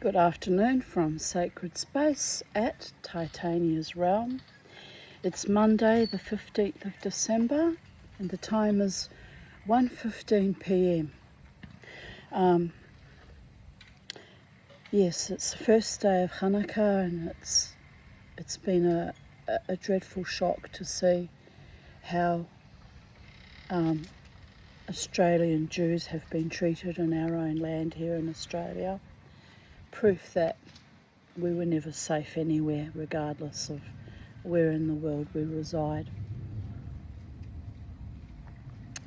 Good afternoon from Sacred Space at Titania's Realm. It's Monday the 15th of December and the time is 1:15 p.m. Yes, it's the first day of Hanukkah and it's been a dreadful shock to see how Australian Jews have been treated in our own land here in Australia. Proof that we were never safe anywhere, regardless of where in the world we reside.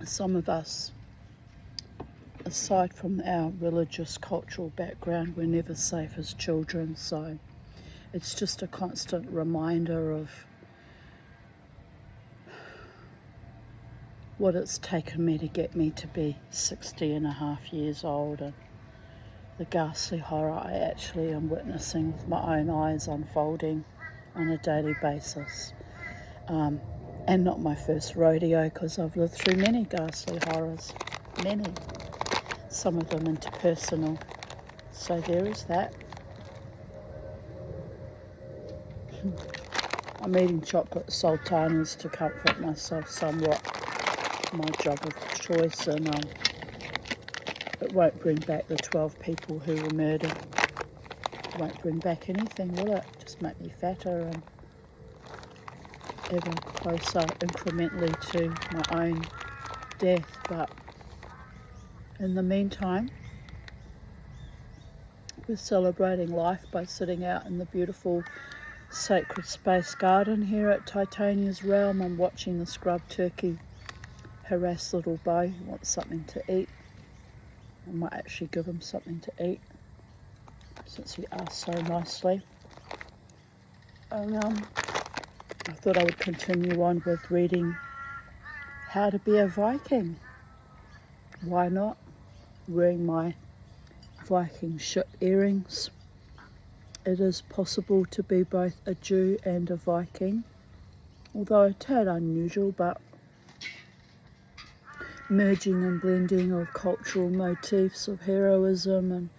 Some of us, aside from our religious, cultural background, we're never safe as children, so it's just a constant reminder of what it's taken me to get me to be 60 and a half years old, and the ghastly horror I actually am witnessing with my own eyes unfolding on a daily basis. And not my first rodeo, because I've lived through many ghastly horrors, many, some of them interpersonal. So there is that. I'm eating chocolate sultanas to comfort myself somewhat, my drug of choice, and it won't bring back the 12 people who were murdered. It won't bring back anything, will it? Just make me fatter and ever closer incrementally to my own death. But in the meantime, we're celebrating life by sitting out in the beautiful Sacred Space garden here at Titania's Realm. I'm watching the scrub turkey harass little Bo. He wants something to eat. I might actually give him something to eat since he asked so nicely. And I thought I would continue on with reading How to Be a Viking. Why not? Wearing my Viking ship earrings. It is possible to be both a Jew and a Viking, although a tad unusual, but merging and blending of cultural motifs of heroism and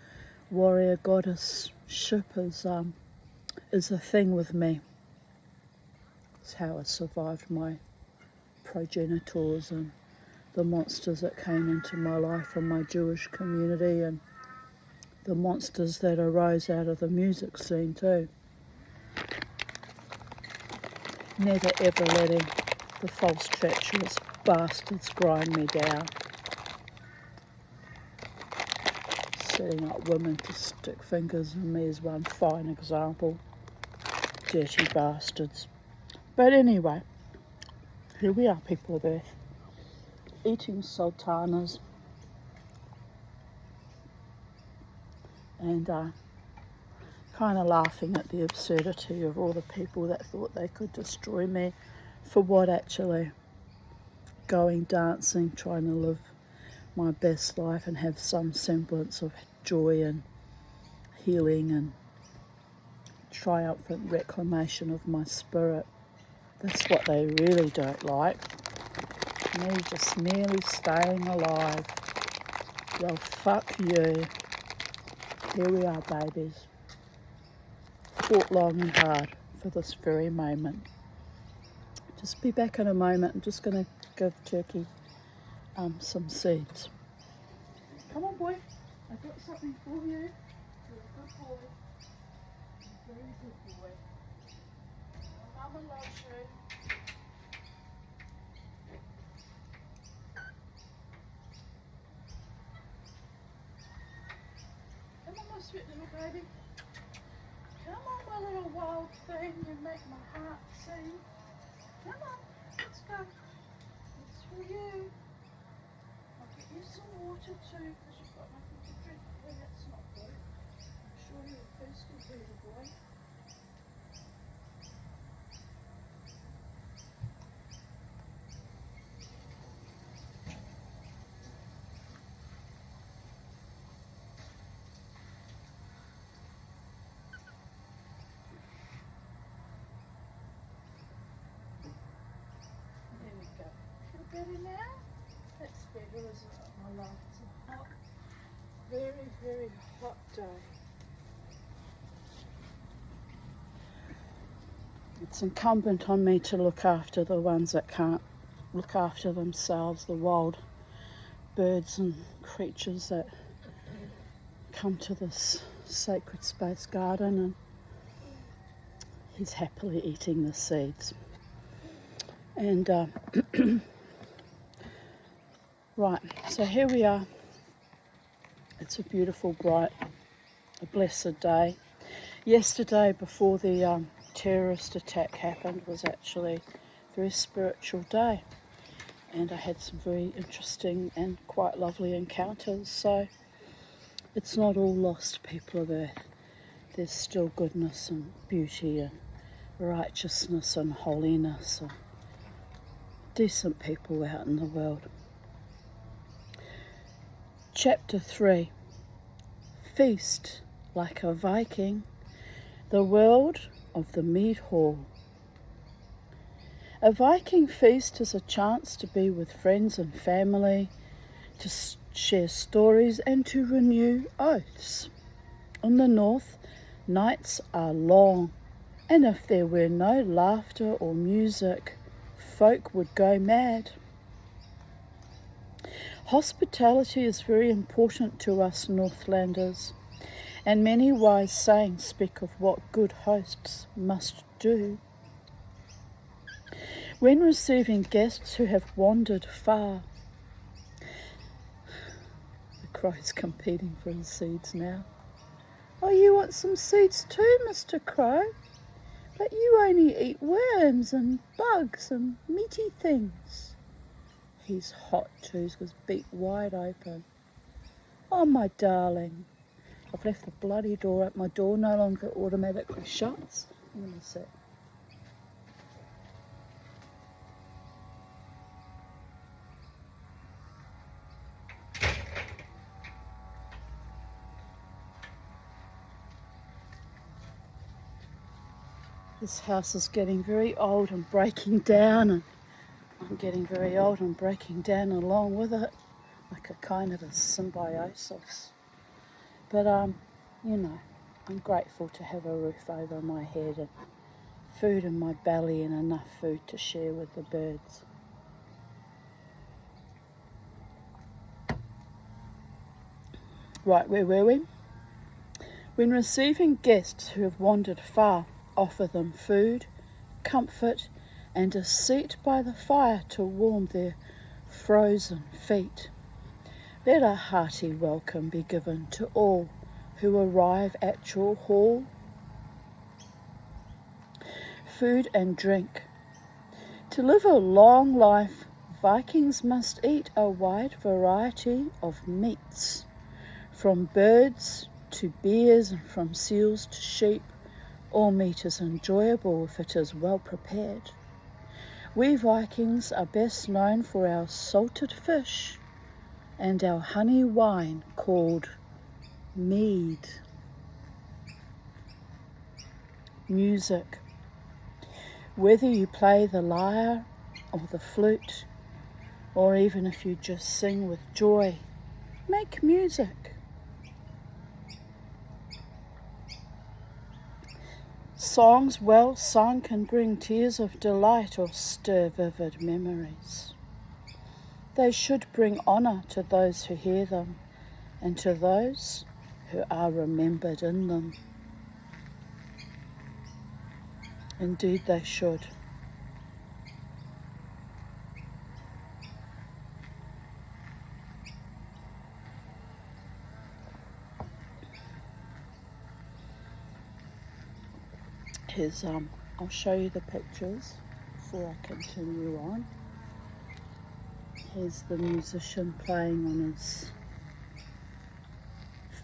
warrior goddess ship is a thing with me. It's how I survived my progenitors and the monsters that came into my life from my Jewish community, and the monsters that arose out of the music scene too. Never ever letting the false treacherous bastards grind me down. Setting up women to stick fingers in me is one fine example. Dirty bastards. But anyway, here we are, people of Earth, eating sultanas and kind of laughing at the absurdity of all the people that thought they could destroy me. For what, actually? Going dancing, trying to live my best life and have some semblance of joy and healing and triumphant reclamation of my spirit. That's what they really don't like. Me just merely staying alive. Well, fuck you. Here we are, babies. Fought long and hard for this very moment. Just be back in a moment. I'm just going to give Turkey some seeds. Come on, boy. I've got something for you. You're a good boy. You're a very good boy. Mama loves you. Come on, my sweet little baby. Come on, my little wild thing. You make my heart sing. Come on, let's go. It's for you. I'll get you some water too, because you've got nothing to drink. Well, that's not good. I'm sure you're thirsty, little boy. There we go. Feel better now? That's better, isn't it, my love? It's a hot, very, very hot day. It's incumbent on me to look after the ones that can't look after themselves, the wild birds and creatures that come to this sacred space garden, and he's happily eating the seeds. And right, so here we are. It's a beautiful, bright, a blessed day. Yesterday, before the terrorist attack happened, was actually a very spiritual day, and I had some very interesting and quite lovely encounters. So it's not all lost, people of Earth. There's still goodness and beauty and righteousness and holiness and decent people out in the world. Chapter 3. Feast like a Viking, the world of the mead hall. A Viking feast is a chance to be with friends and family, to share stories and to renew oaths. In the north, nights are long, and if there were no laughter or music, folk would go mad. Hospitality is very important to us Northlanders, and many wise sayings speak of what good hosts must do. When receiving guests who have wandered far, the crow's competing for his seeds now. Oh, you want some seeds too, Mr. Crow? But you only eat worms and bugs and meaty things. He's hot too, he's got his beak wide open. Oh, my darling. I've left the bloody door up. My door no longer automatically shuts. Let me see. This house is getting very old and breaking down, and I'm getting very old and breaking down along with it, like a kind of a symbiosis. But, you know, I'm grateful to have a roof over my head and food in my belly and enough food to share with the birds. Right, where were we? When receiving guests who have wandered far, offer them food, comfort, and a seat by the fire to warm their frozen feet. Let a hearty welcome be given to all who arrive at your hall. Food and drink. To live a long life, Vikings must eat a wide variety of meats, from birds to bears and from seals to sheep. All meat is enjoyable if it is well prepared. We Vikings are best known for our salted fish and our honey wine called mead. Music. Whether you play the lyre or the flute, or even if you just sing with joy, make music. Songs well sung can bring tears of delight or stir vivid memories. They should bring honour to those who hear them and to those who are remembered in them. Indeed they should. Here's, I'll show you the pictures before I continue on. Here's the musician playing on his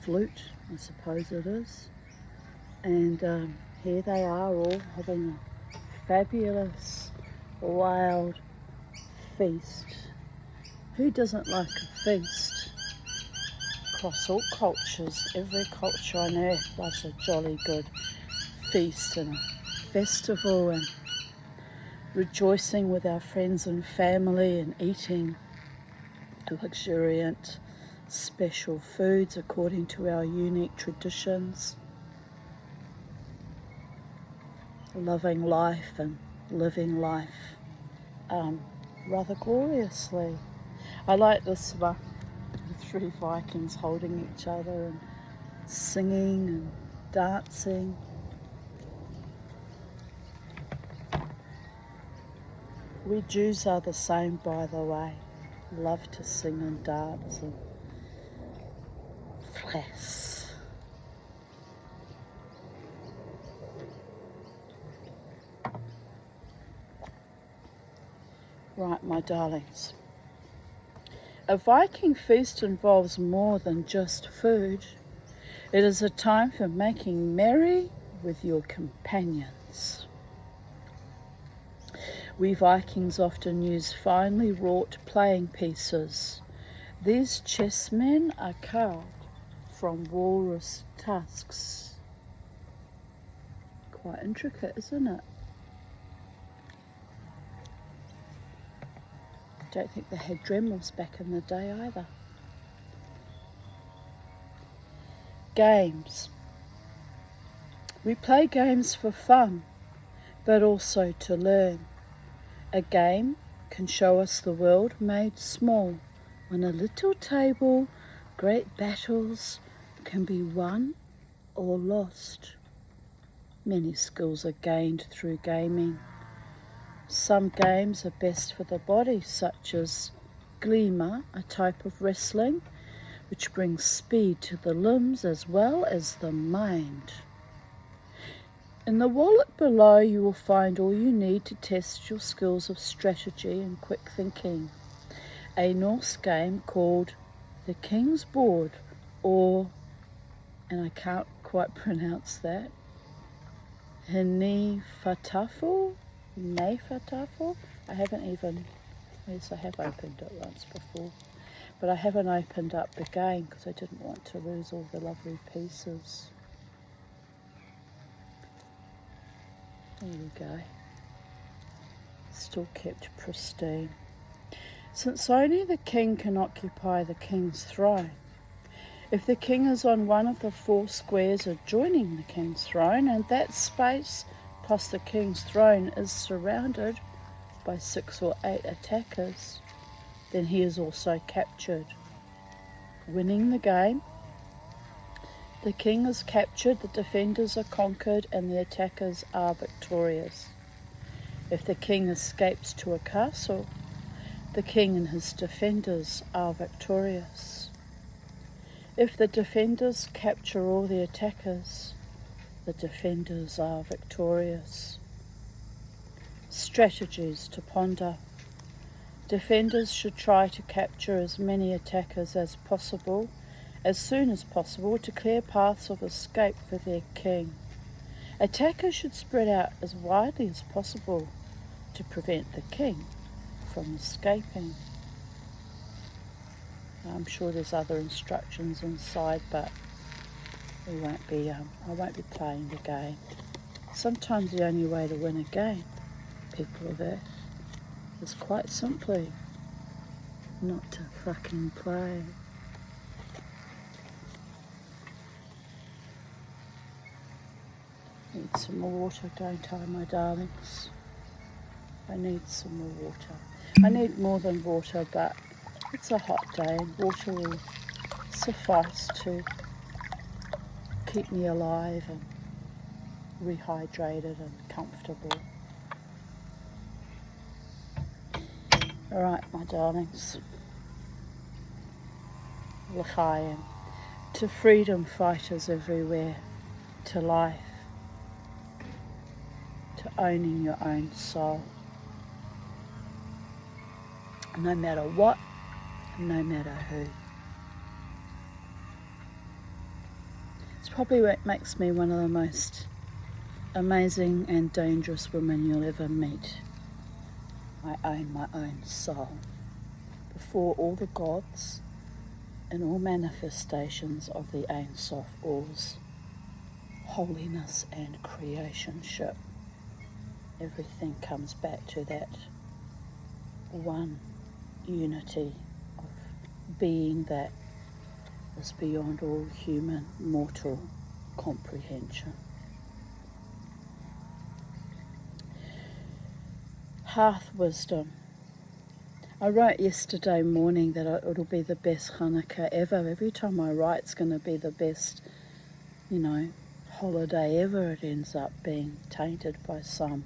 flute, I suppose it is. And here they are all having a fabulous, wild feast. Who doesn't like a feast? Across all cultures, every culture on earth loves a jolly good feast and a festival and rejoicing with our friends and family and eating luxuriant special foods according to our unique traditions. loving life and living life rather gloriously. I like this one, the three Vikings holding each other and singing and dancing. We Jews are the same, by the way. Love to sing and dance and flesh. Right, my darlings. A Viking feast involves more than just food. It is a time for making merry with your companions. We Vikings often use finely wrought playing pieces. These chessmen are carved from walrus tusks. Quite intricate, isn't it? Don't think they had Dremels back in the day either. Games. We play games for fun, but also to learn. A game can show us the world made small. On a little table, great battles can be won or lost. Many skills are gained through gaming. Some games are best for the body, such as Glima, a type of wrestling, which brings speed to the limbs as well as the mind. In the wallet below you will find all you need to test your skills of strategy and quick thinking. A Norse game called the King's Board, or, and I can't quite pronounce that, Hnefatafl? I haven't even, yes, I have opened it once before, but I haven't opened up the game because I didn't want to lose all the lovely pieces. There we go. Still kept pristine. Since only the king can occupy the king's throne, if the king is on one of the four squares adjoining the king's throne, and that space plus the king's throne is surrounded by 6 or 8 attackers, then he is also captured. Winning the game, the king is captured, the defenders are conquered, and the attackers are victorious. If the king escapes to a castle, the king and his defenders are victorious. If the defenders capture all the attackers, the defenders are victorious. Strategies to ponder. Defenders should try to capture as many attackers as possible, as soon as possible, to clear paths of escape for their king. Attackers should spread out as widely as possible to prevent the king from escaping. I'm sure there's other instructions inside, but I won't be playing the game. Sometimes the only way to win a game, people of Earth, is quite simply not to fucking play. Need some more water, don't I, my darlings? I need some more water. I need more than water, but it's a hot day and water will suffice to keep me alive and rehydrated and comfortable. Alright, my darlings. L'chaim. To freedom fighters everywhere, to life, to owning your own soul. No matter what, no matter who. It's probably what makes me one of the most amazing and dangerous women you'll ever meet. I own my own soul before all the gods and all manifestations of the Ein Sof Oz, holiness and creationship. Everything comes back to that one unity of being that is beyond all human mortal comprehension. Hearth wisdom. I wrote yesterday morning that it'll be the best Hanukkah ever. Every time I write it's going to be the best, holiday ever. It ends up being tainted by some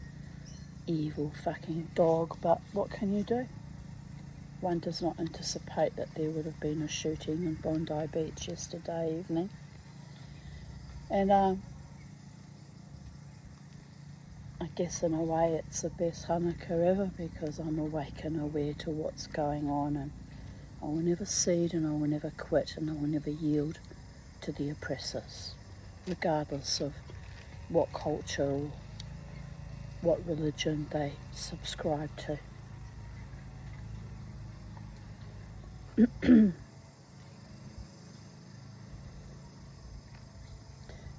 evil fucking dog. But what can you do? One does not anticipate that there would have been a shooting in Bondi Beach yesterday evening. And I guess in a way it's the best Hanukkah ever because I'm awake and aware to what's going on, and I will never cede and I will never quit and I will never yield to the oppressors, regardless of what culture or what religion they subscribe to.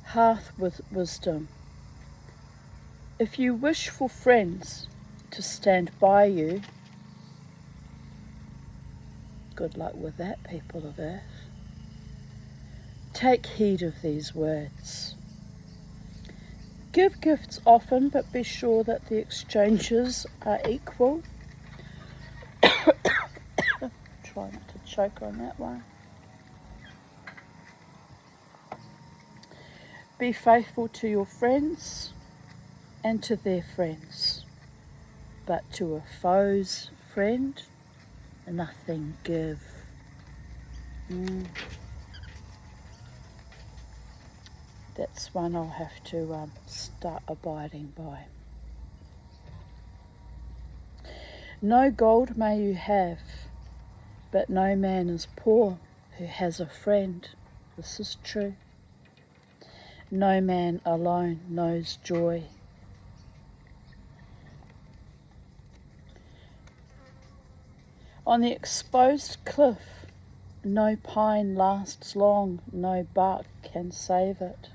Hearth with wisdom. If you wish for friends to stand by you, good luck with that, people of Earth. Take heed of these words. Give gifts often, but be sure that the exchanges are equal. Try not to choke on that one. Be faithful to your friends and to their friends, but to a foe's friend, nothing give. That's one I'll have to start abiding by. No gold may you have, but no man is poor who has a friend. This is true. No man alone knows joy. On the exposed cliff, no pine lasts long, no bark can save it.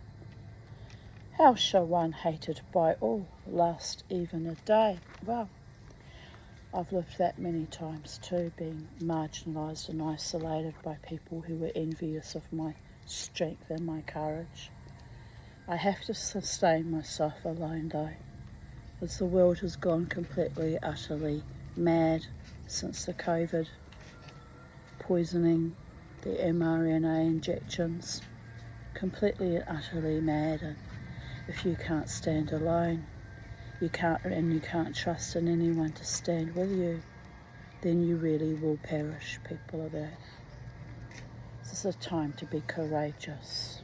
How shall one hated by all last even a day? Well, I've lived that many times too, being marginalised and isolated by people who were envious of my strength and my courage. I have to sustain myself alone though, as the world has gone completely, utterly mad since the COVID poisoning, the mRNA injections, completely and utterly mad. And if you can't stand alone, you can't trust in anyone to stand with you, then you really will perish, people of Earth. This is a time to be courageous.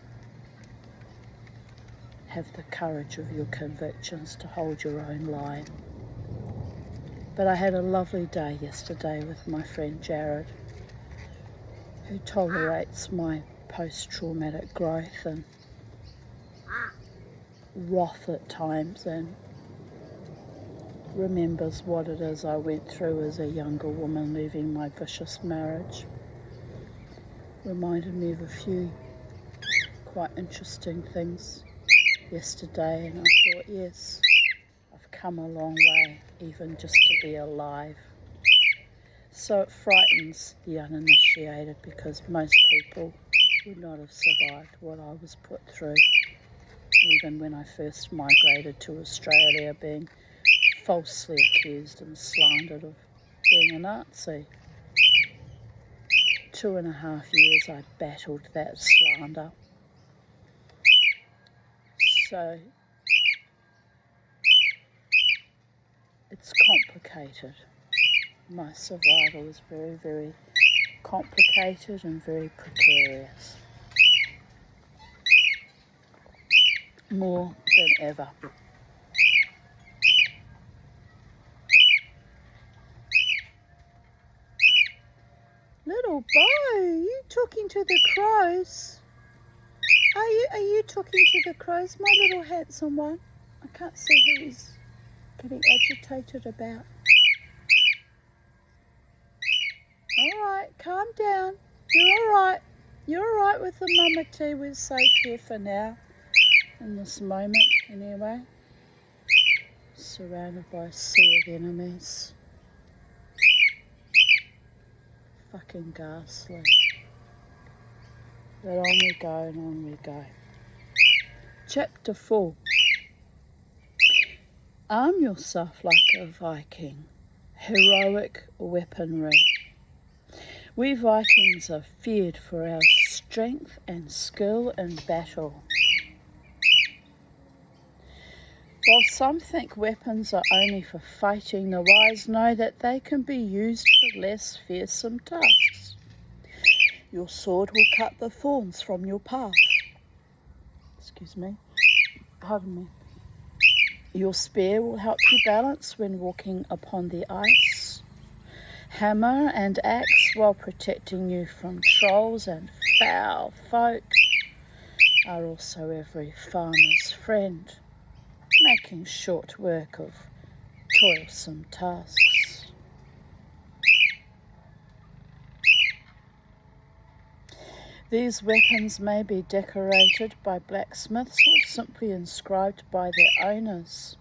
Have the courage of your convictions to hold your own line. But I had a lovely day yesterday with my friend Jared, who tolerates my post-traumatic growth and wrath at times and remembers what it is I went through as a younger woman leaving my vicious marriage. Reminded me of a few quite interesting things yesterday, and I thought, yes, I've come a long way, even just to be alive. So it frightens the uninitiated because most people would not have survived what I was put through, even when I first migrated to Australia, being falsely accused and slandered of being a Nazi. 2.5 years I battled that slander. So it's complicated. My survival is very, very complicated and very precarious. More than ever. Little Bo, are you talking to the crows? Are you talking to the crows, my little handsome one? I can't see who he's getting agitated about. All right, calm down. You're all right. You're all right with the mama tea. We're safe here for now, in this moment anyway. Surrounded by a sea of enemies. Fucking ghastly. But on we go and on we go. Chapter 4. Arm yourself like a Viking. Heroic weaponry. We Vikings are feared for our strength and skill in battle. While some think weapons are only for fighting, the wise know that they can be used for less fearsome tasks. Your sword will cut the thorns from your path. Pardon me. Your spear will help you balance when walking upon the ice. Hammer and axe, while protecting you from trolls and foul folk, are also every farmer's friend, making short work of toilsome tasks. These weapons may be decorated by blacksmiths or simply inscribed by their owners.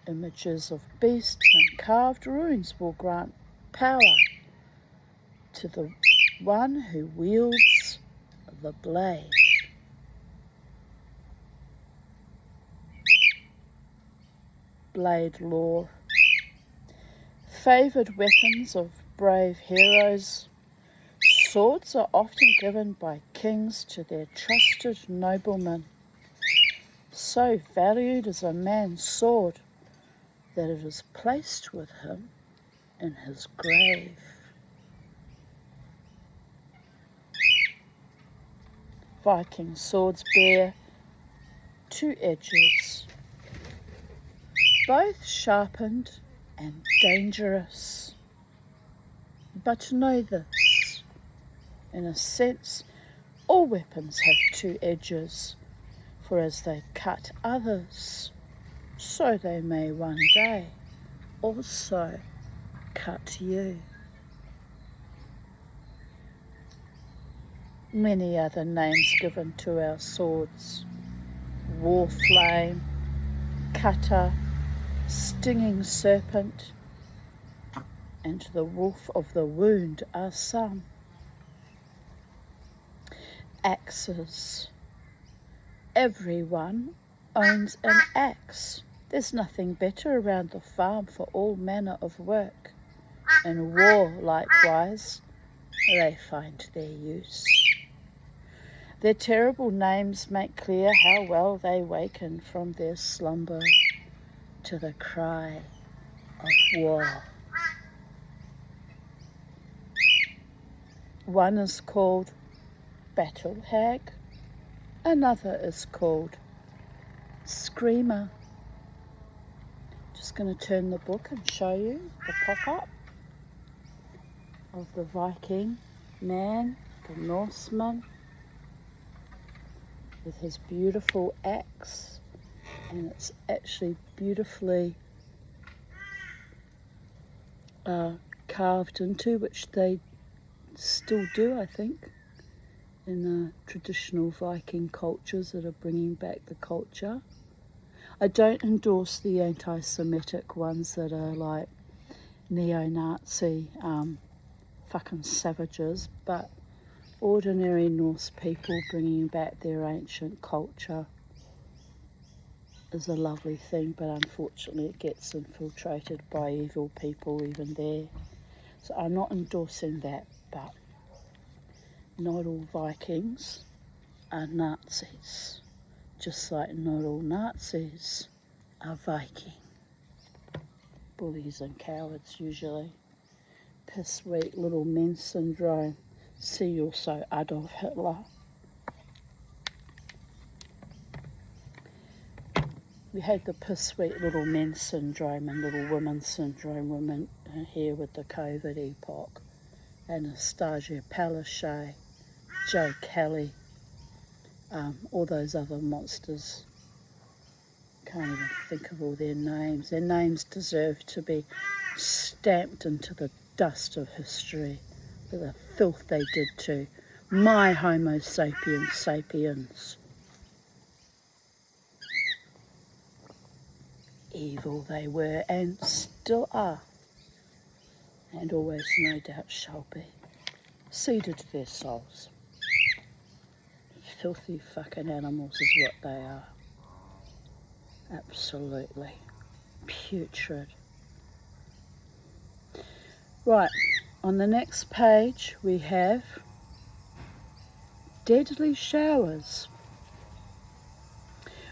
Images of beasts and carved runes will grant power to the one who wields the blade. Blade lore. Favoured weapons of brave heroes. Swords are often given by kings to their trusted noblemen. So valued is a man's sword that it is placed with him in his grave. Viking swords bear two edges, both sharpened and dangerous. But know this, in a sense, all weapons have two edges, for as they cut others, so they may one day also cut you. Many other names given to our swords: war flame, cutter, stinging serpent, and the wolf of the wound are some. Axes. Everyone owns an axe. There's nothing better around the farm for all manner of work. In war, likewise, they find their use. Their terrible names make clear how well they waken from their slumber to the cry of war. One is called Battle Hag, another is called Screamer. Just going to turn the book and show you the pop-up of the Viking man, the Norseman, with his beautiful axe, and it's actually beautifully carved into, which they still do, I think, in traditional Viking cultures that are bringing back the culture. I don't endorse the anti-Semitic ones that are like neo-Nazi fucking savages, but ordinary Norse people bringing back their ancient culture is a lovely thing, but unfortunately it gets infiltrated by evil people even there. So I'm not endorsing that, but not all Vikings are Nazis, just like not all Nazis are Viking. Bullies and cowards usually. Piss weak little men syndrome. See also Adolf Hitler. We had the piss weak little men syndrome and little women syndrome, women here with the COVID epoch. Anastasia Palaszczuk, Joe Kelly, all those other monsters. Can't even think of all their names. Their names deserve to be stamped into the dust of history for the filth they did to my Homo sapiens sapiens. Evil they were and still are, and always no doubt shall be. Ceded to their souls. Filthy fucking animals is what they are. Absolutely. putrid. Right, on the next page we have deadly showers.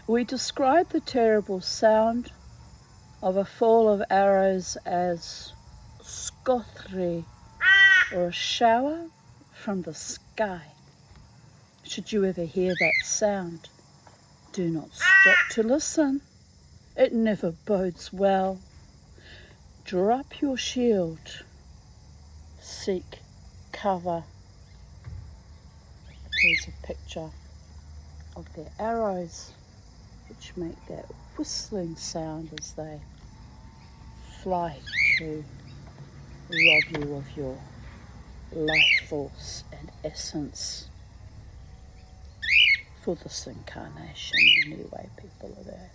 We describe the terrible sound of a fall of arrows as scothri, or a shower from the sky. Should you ever hear that sound, do not stop to listen. It never bodes well. Drop your shield. Seek cover. Here's a picture of their arrows, which make that whistling sound as they fly to rob you of your life force and essence for this incarnation. Anyway, people are there.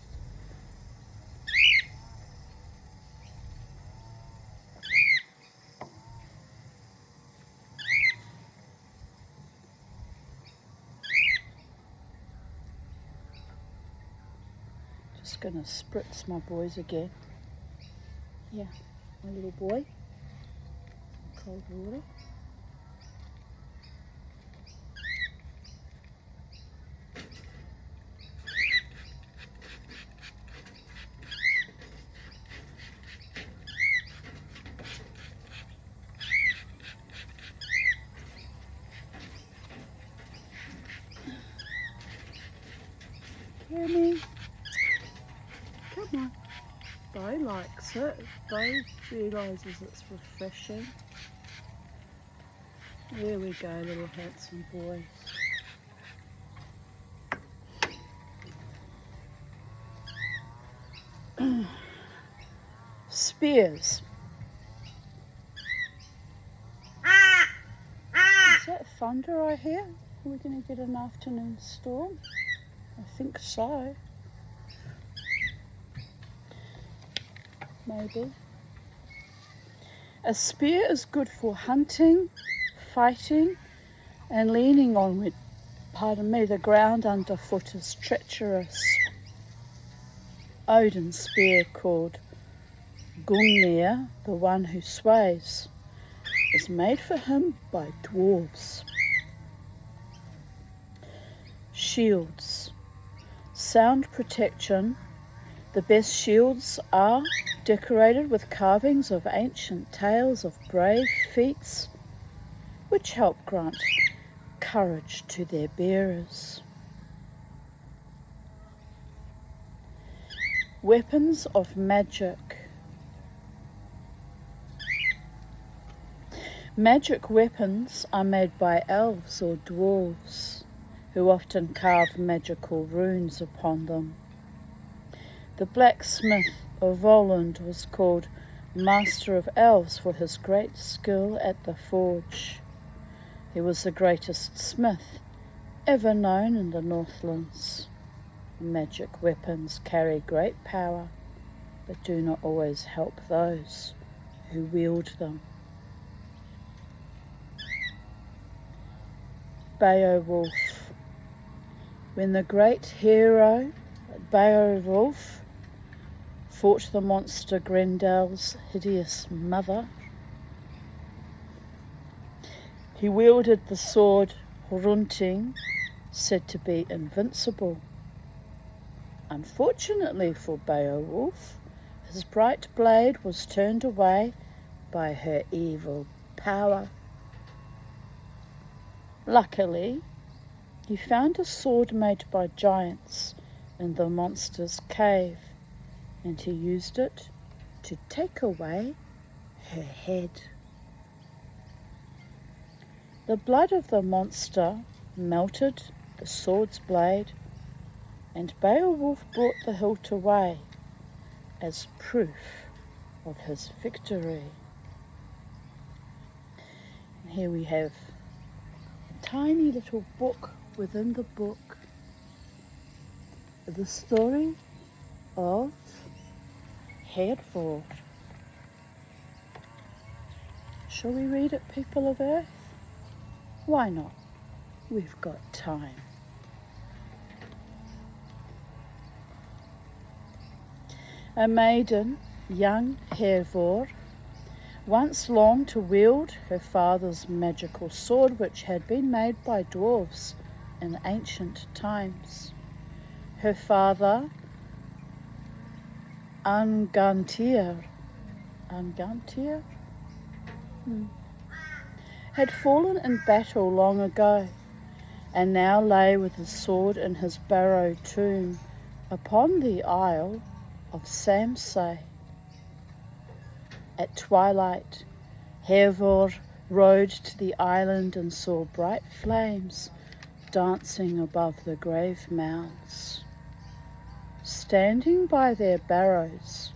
Just going to spritz my boys again. Yeah, my little boy. Cold water. Hear me? Come on. Bo likes it. Bo realises it's refreshing. There we go, little handsome boys. Spears. Is that thunder I hear? Are we going to get an afternoon storm? I think so. Maybe. A spear is good for hunting, fighting, and leaning on the ground underfoot is treacherous. Odin's spear, called Gungnir, the one who sways, is made for him by dwarves. Shields. Sound protection. The best shields are decorated with carvings of ancient tales of brave feats, which help grant courage to their bearers. Weapons of magic. Magic weapons are made by elves or dwarves, who often carve magical runes upon them. The blacksmith of Voland was called Master of Elves for his great skill at the forge. He was the greatest smith ever known in the Northlands. Magic weapons carry great power, but do not always help those who wield them. Beowulf. When the great hero Beowulf fought the monster Grendel's hideous mother, he wielded the sword Hrunting, said to be invincible. Unfortunately for Beowulf, his bright blade was turned away by her evil power. Luckily, he found a sword made by giants in the monster's cave, and he used it to take away her head. The blood of the monster melted the sword's blade, and Beowulf brought the hilt away as proof of his victory. And here we have a tiny little book within the book, the story of Hereford. Shall we read it, people of Earth? Why not? We've got time. A maiden, young Hervor, once longed to wield her father's magical sword, which had been made by dwarves in ancient times. Her father, Angantyr, had fallen in battle long ago, and now lay with his sword in his barrow tomb upon the Isle of Samsay. At twilight, Hervor rode to the island and saw bright flames dancing above the grave mounds. Standing by their barrows,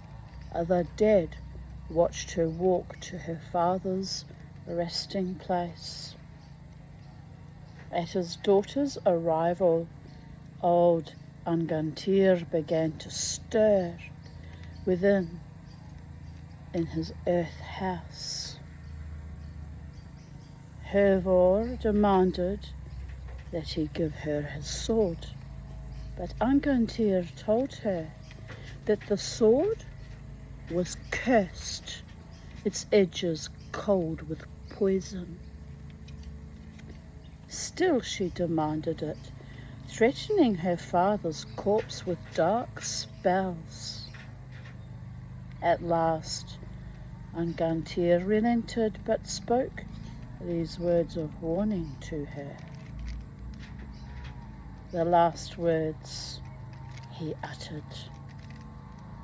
the dead watched her walk to her father's resting place. At his daughter's arrival, old Angantyr began to stir within in his earth house. Hervor demanded that he give her his sword, but Angantyr told her that the sword was cursed, its edges cold with poison. Still she demanded it, threatening her father's corpse with dark spells. At last, Angantyr relented, but spoke these words of warning to her. The last words he uttered.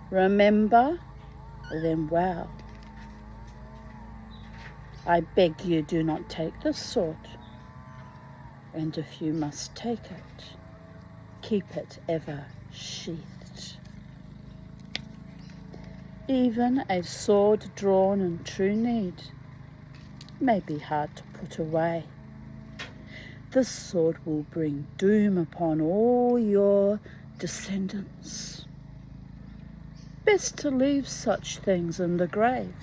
Remember them well. I beg you, do not take this sword, and if you must take it, keep it ever sheathed. Even a sword drawn in true need may be hard to put away. This sword will bring doom upon all your descendants. Best to leave such things in the grave.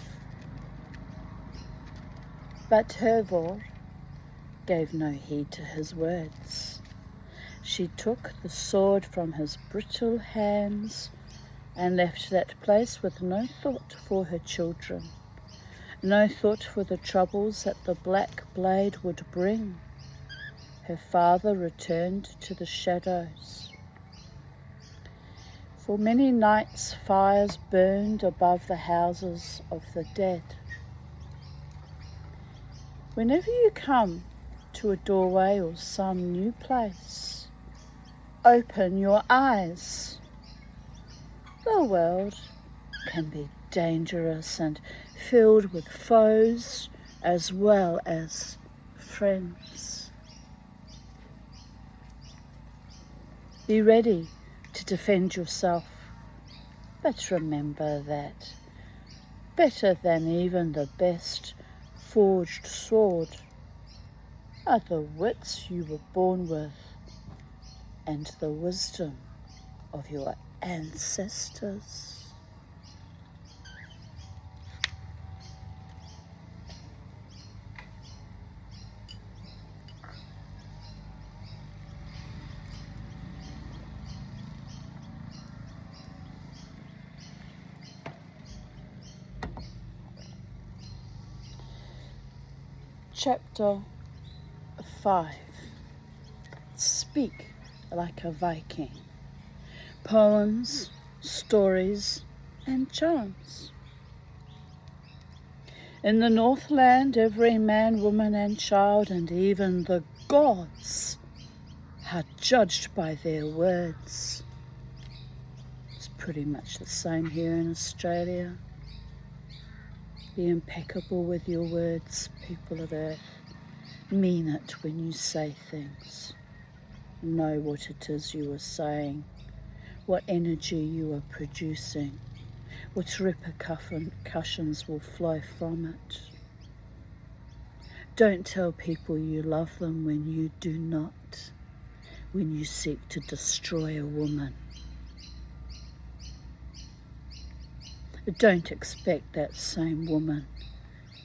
But Hervor gave no heed to his words. She took the sword from his brittle hands and left that place with no thought for her children, no thought for the troubles that the black blade would bring. Her father returned to the shadows. For many nights fires burned above the houses of the dead. Whenever you come to a doorway or some new place, open your eyes. The world can be dangerous and filled with foes as well as friends. Be ready to defend yourself, but remember that better than even the best forged sword are the wits you were born with and the wisdom of your ancestors. Chapter 5. Speak like a Viking. Poems, stories, and charms. In the Northland, every man, woman, and child, and even the gods, are judged by their words. It's pretty much the same here in Australia. Be impeccable with your words, people of Earth. Mean it when you say things. Know what it is you are saying, what energy you are producing, what repercussions will flow from it. Don't tell people you love them when you do not, when you seek to destroy a woman. Don't expect that same woman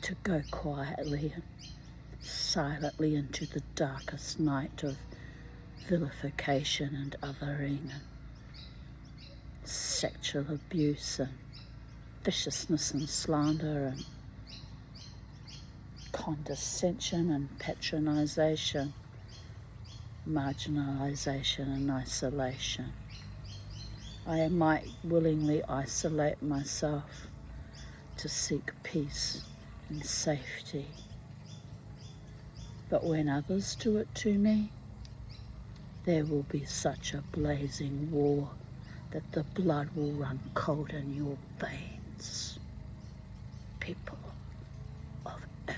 to go quietly and silently into the darkest night of vilification and othering and sexual abuse and viciousness and slander and condescension and patronisation, marginalisation and isolation. I might willingly isolate myself to seek peace and safety. But when others do it to me, there will be such a blazing war that the blood will run cold in your veins. People of Earth.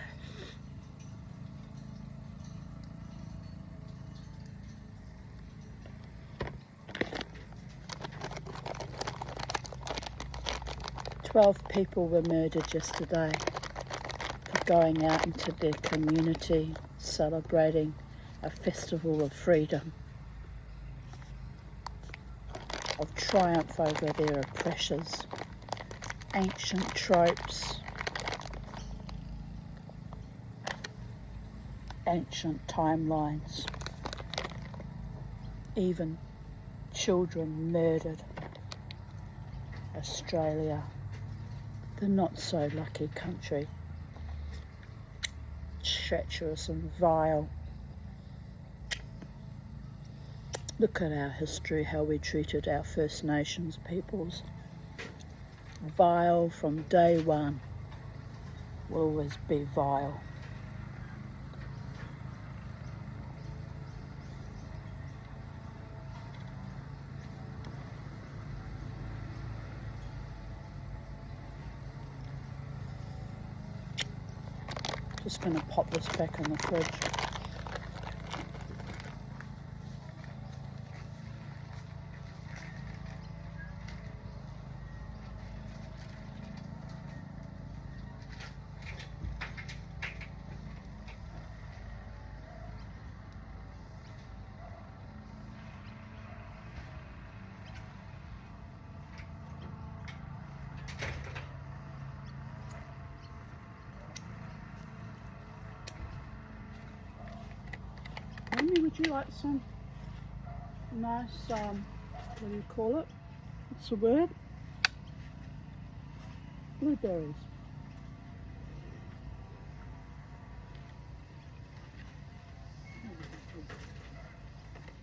Twelve people were murdered yesterday for going out into their community celebrating a festival of freedom, of triumph over their oppressors, ancient tropes, ancient timelines, even children murdered. Australia, the not so lucky country, treacherous and vile. Look at our history, how we treated our First Nations peoples. Vile from day one, will always be vile. Just going to pop this back in the fridge. Amy, would you like some nice, what do you call it? What's the word? Blueberries.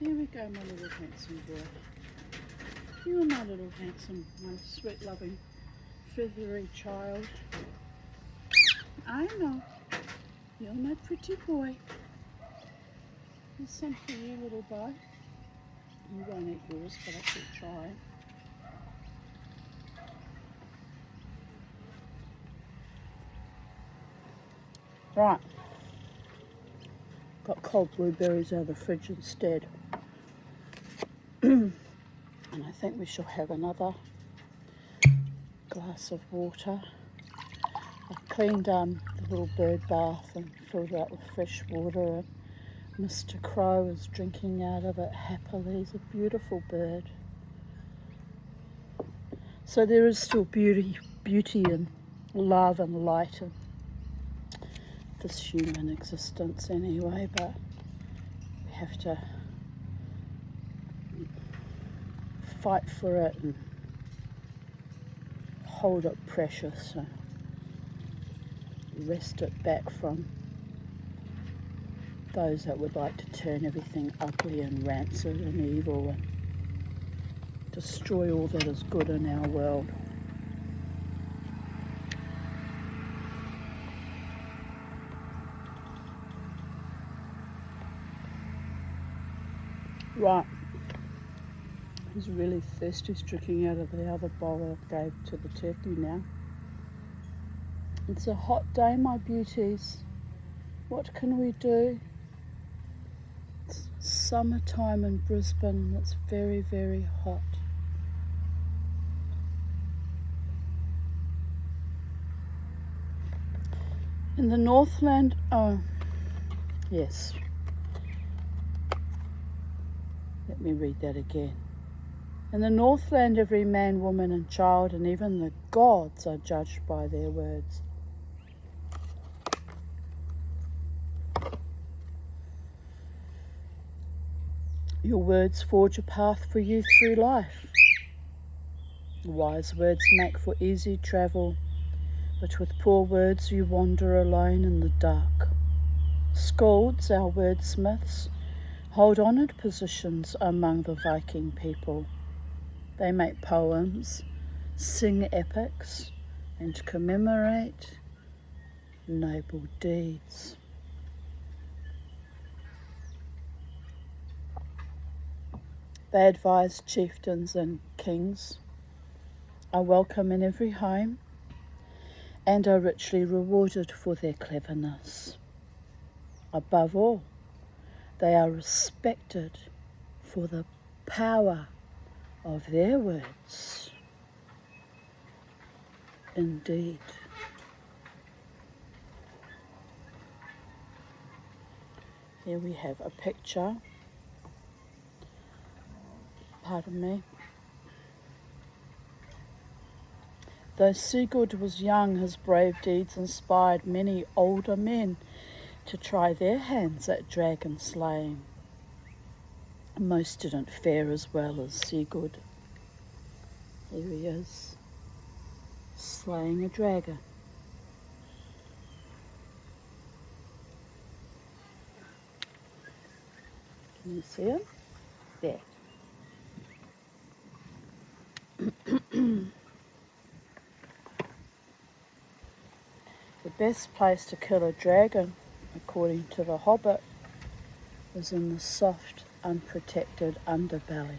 Here we go, my little handsome boy. You are my little handsome, my sweet, loving, feathery child. I know. You're my pretty boy. There's some for you, little boy. You won't eat yours, but I keep trying. Right. Got cold blueberries out of the fridge instead. And I think we shall have another glass of water. I've cleaned the little bird bath and filled it up with fresh water. Mr. Crow is drinking out of it happily. He's a beautiful bird. So there is still beauty and love and light in this human existence anyway, but we have to fight for it and hold it precious and wrest it back from those that would like to turn everything ugly and rancid and evil and destroy all that is good in our world. Right, he's really thirsty. He's drinking out of the other bowl I gave to the turkey now. It's a hot day, my beauties. What can we do? It's summertime in Brisbane. It's very, very hot. In the Northland, oh, yes. Let me read that again. In the Northland, every man, woman and child, and even the gods are judged by their words. Your words forge a path for you through life. Wise words make for easy travel, but with poor words you wander alone in the dark. Skalds, our wordsmiths, hold honoured positions among the Viking people. They make poems, sing epics, and commemorate noble deeds. They advise chieftains and kings, are welcome in every home, and are richly rewarded for their cleverness. Above all, they are respected for the power of their words. Indeed. Here we have a picture, pardon me. Though Sigurd was young, his brave deeds inspired many older men to try their hands at dragon slaying. Most didn't fare as well as Sigurd. Here he is, slaying a dragon. Can you see him? There. The best place to kill a dragon, according to the Hobbit, is in the soft, unprotected underbelly.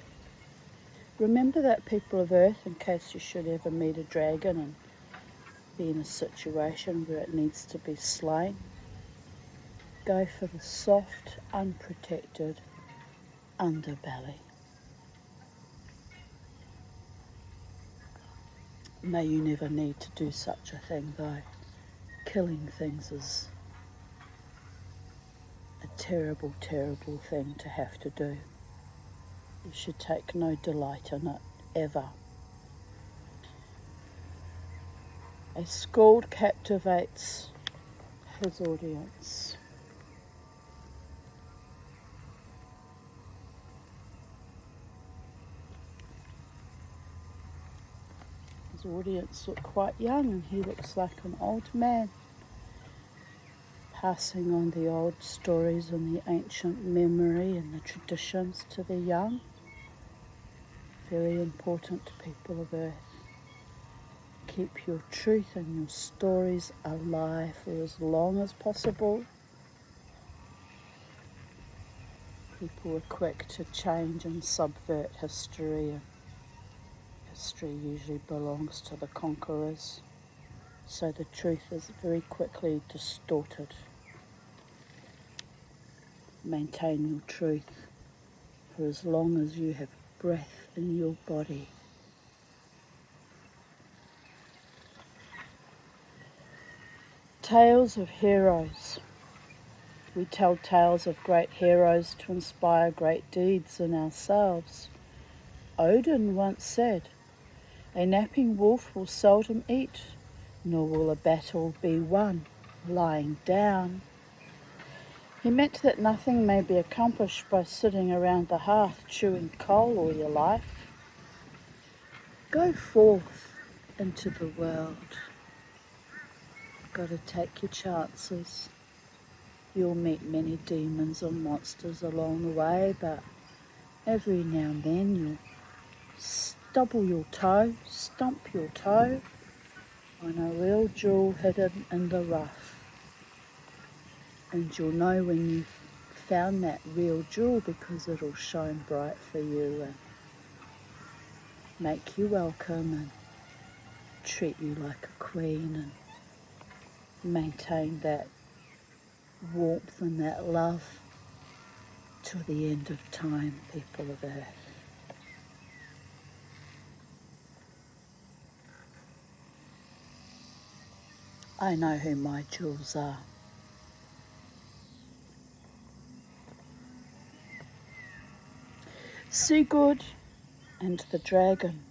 Remember that, people of Earth, in case you should ever meet a dragon and be in a situation where it needs to be slain. Go for the soft, unprotected underbelly. May you never need to do such a thing, though. Killing things is a terrible, terrible thing to have to do. You should take no delight in it, ever. A skald captivates his audience. His audience look quite young, and he looks like an old man, passing on the old stories and the ancient memory and the traditions to the young. Very important to people of Earth. Keep your truth and your stories alive for as long as possible. People are quick to change and subvert history, and history usually belongs to the conquerors, so the truth is very quickly distorted. Maintain your truth for as long as you have breath in your body. Tales of heroes. We tell tales of great heroes to inspire great deeds in ourselves. Odin once said, "A napping wolf will seldom eat, nor will a battle be won lying down." He meant that nothing may be accomplished by sitting around the hearth chewing coal all your life. Go forth into the world. Got to take your chances. You'll meet many demons and monsters along the way, but every now and then you'll stump your toe on a real jewel hidden in the rough. And you'll know when you've found that real jewel, because it'll shine bright for you and make you welcome and treat you like a queen and maintain that warmth and that love till the end of time, people of Earth. I know who my jewels are. Sigurd and the dragon.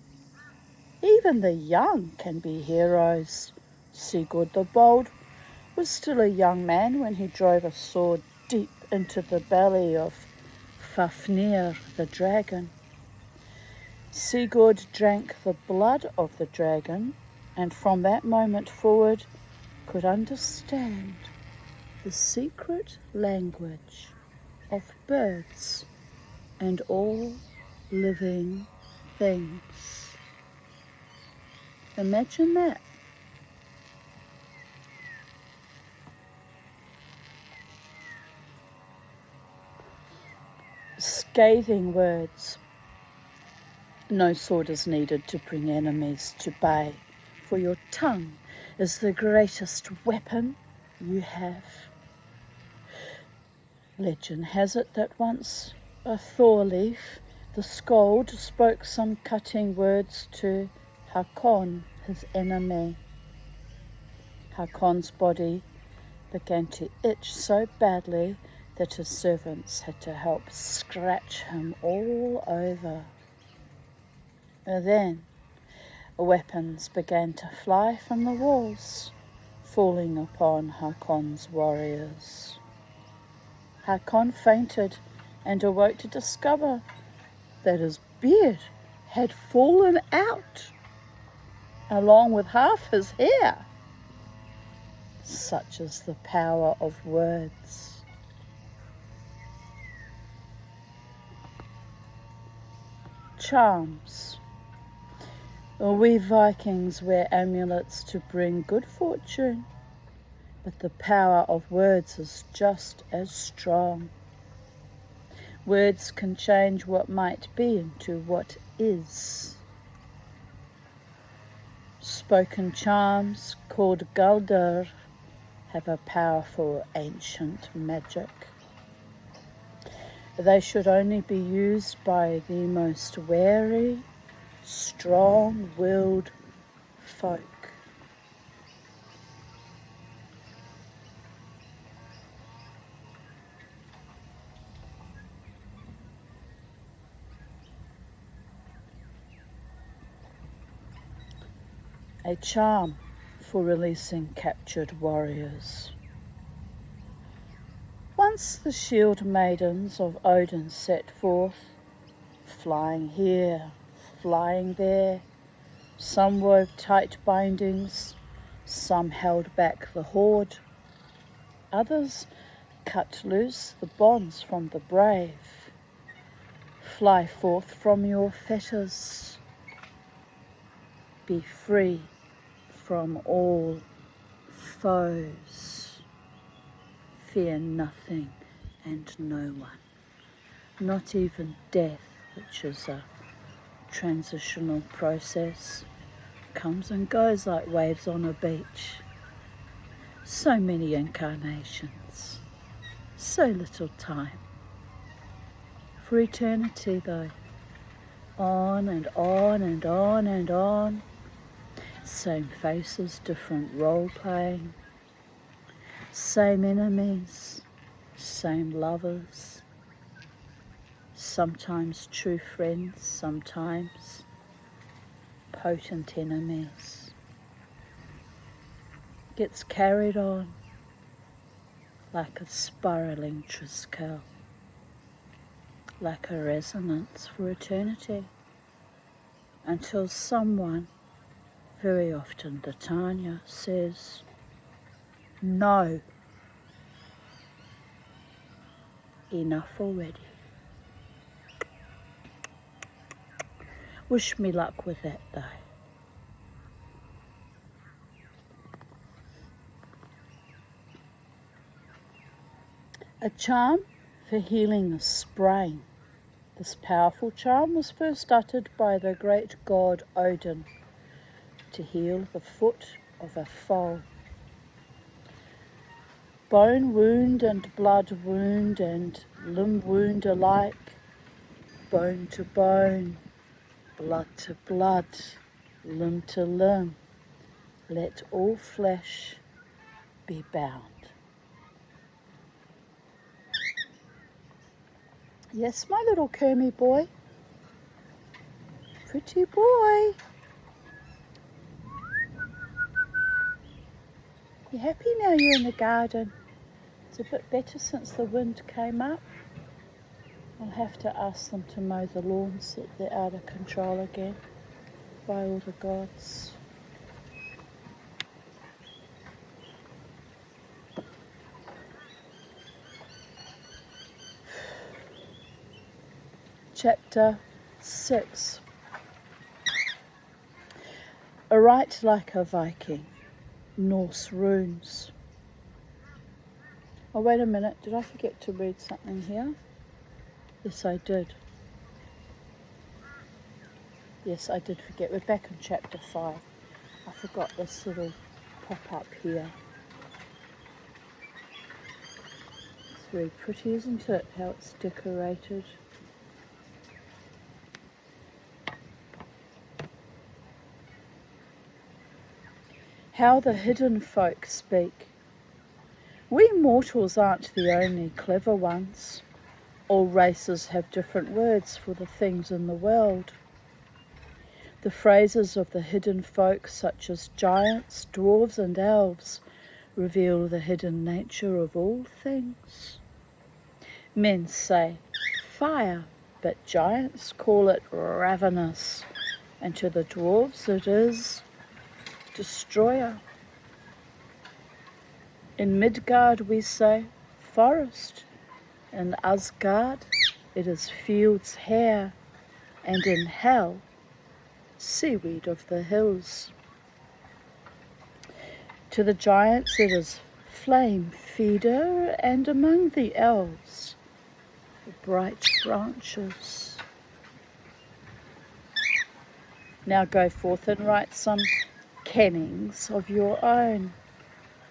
Even the young can be heroes. Sigurd the Bold was still a young man when he drove a sword deep into the belly of Fafnir the dragon. Sigurd drank the blood of the dragon, and from that moment forward could understand the secret language of birds and all living things. Imagine that. Scathing words. No sword is needed to bring enemies to bay, for your tongue is the greatest weapon you have. Legend has it that once a Thorleif, the Skald, spoke some cutting words to Hakon, his enemy. Hakon's body began to itch so badly that his servants had to help scratch him all over. And then weapons began to fly from the walls, falling upon Hakon's warriors. Hakon fainted and awoke to discover that his beard had fallen out, along with half his hair. Such is the power of words. Charms. We Vikings wear amulets to bring good fortune, but the power of words is just as strong. Words can change what might be into what is. Spoken charms, called Galdr, have a powerful ancient magic. They should only be used by the most wary, strong-willed folk. A charm for releasing captured warriors. Once the shield maidens of Odin set forth, flying here, flying there. Some wove tight bindings, some held back the horde. Others cut loose the bonds from the brave. Fly forth from your fetters. Be free from all foes. Fear nothing and no one, not even death, which is a transitional process, comes and goes like waves on a beach. So many incarnations, so little time. For eternity though, on and on and on and on. Same faces, different role playing. Same enemies, same lovers. Sometimes true friends, sometimes potent enemies. Gets carried on like a spiraling triskel, like a resonance for eternity, until someone, very often the Tanya, says, no, enough already. Wish me luck with that though. A charm for healing a sprain. This powerful charm was first uttered by the great god Odin to heal the foot of a foe. Bone wound and blood wound and limb wound alike, bone to bone, blood to blood, limb to limb, let all flesh be bound. Yes, my little Kermie boy. Pretty boy. You happy now you're in the garden? It's a bit better since the wind came up. I'll have to ask them to mow the lawns, that they're out of control again by all the gods. Chapter 6. A Write Like a Viking, Norse Runes. Oh, wait a minute, did I forget to read something here? Yes, I did. Yes, I did forget. We're back in chapter 5. I forgot this little pop-up here. It's very pretty, isn't it, how it's decorated? How the hidden folk speak. We mortals aren't the only clever ones. All races have different words for the things in the world. The phrases of the hidden folk, such as giants, dwarves and elves, reveal the hidden nature of all things. Men say fire, but giants call it ravenous, and to the dwarves it is destroyer. In Midgard we say forest, in Asgard it is field's hair, and in Hell, seaweed of the hills. To the giants it is flame feeder, and among the elves, the bright branches. Now go forth and write some kennings of your own,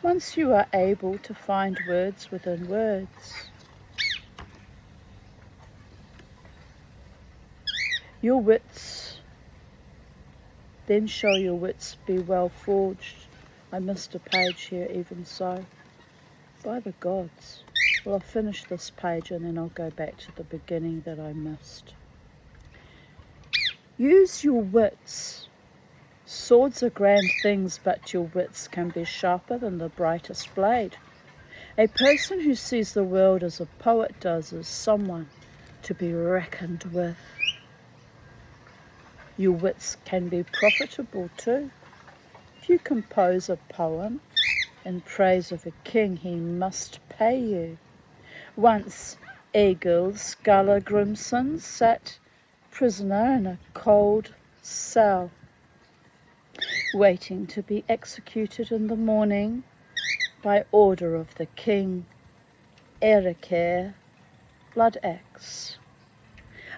once you are able to find words within words. Your wits, then shall your wits be well forged. I missed a page here even so. By the gods. Well, I'll finish this page and then I'll go back to the beginning that I missed. Use your wits. Swords are grand things, but your wits can be sharper than the brightest blade. A person who sees the world as a poet does is someone to be reckoned with. Your wits can be profitable too. If you compose a poem in praise of a king, he must pay you. Once Egil Skallagrimsson sat prisoner in a cold cell, waiting to be executed in the morning by order of the king, Eiríkr Bloodaxe.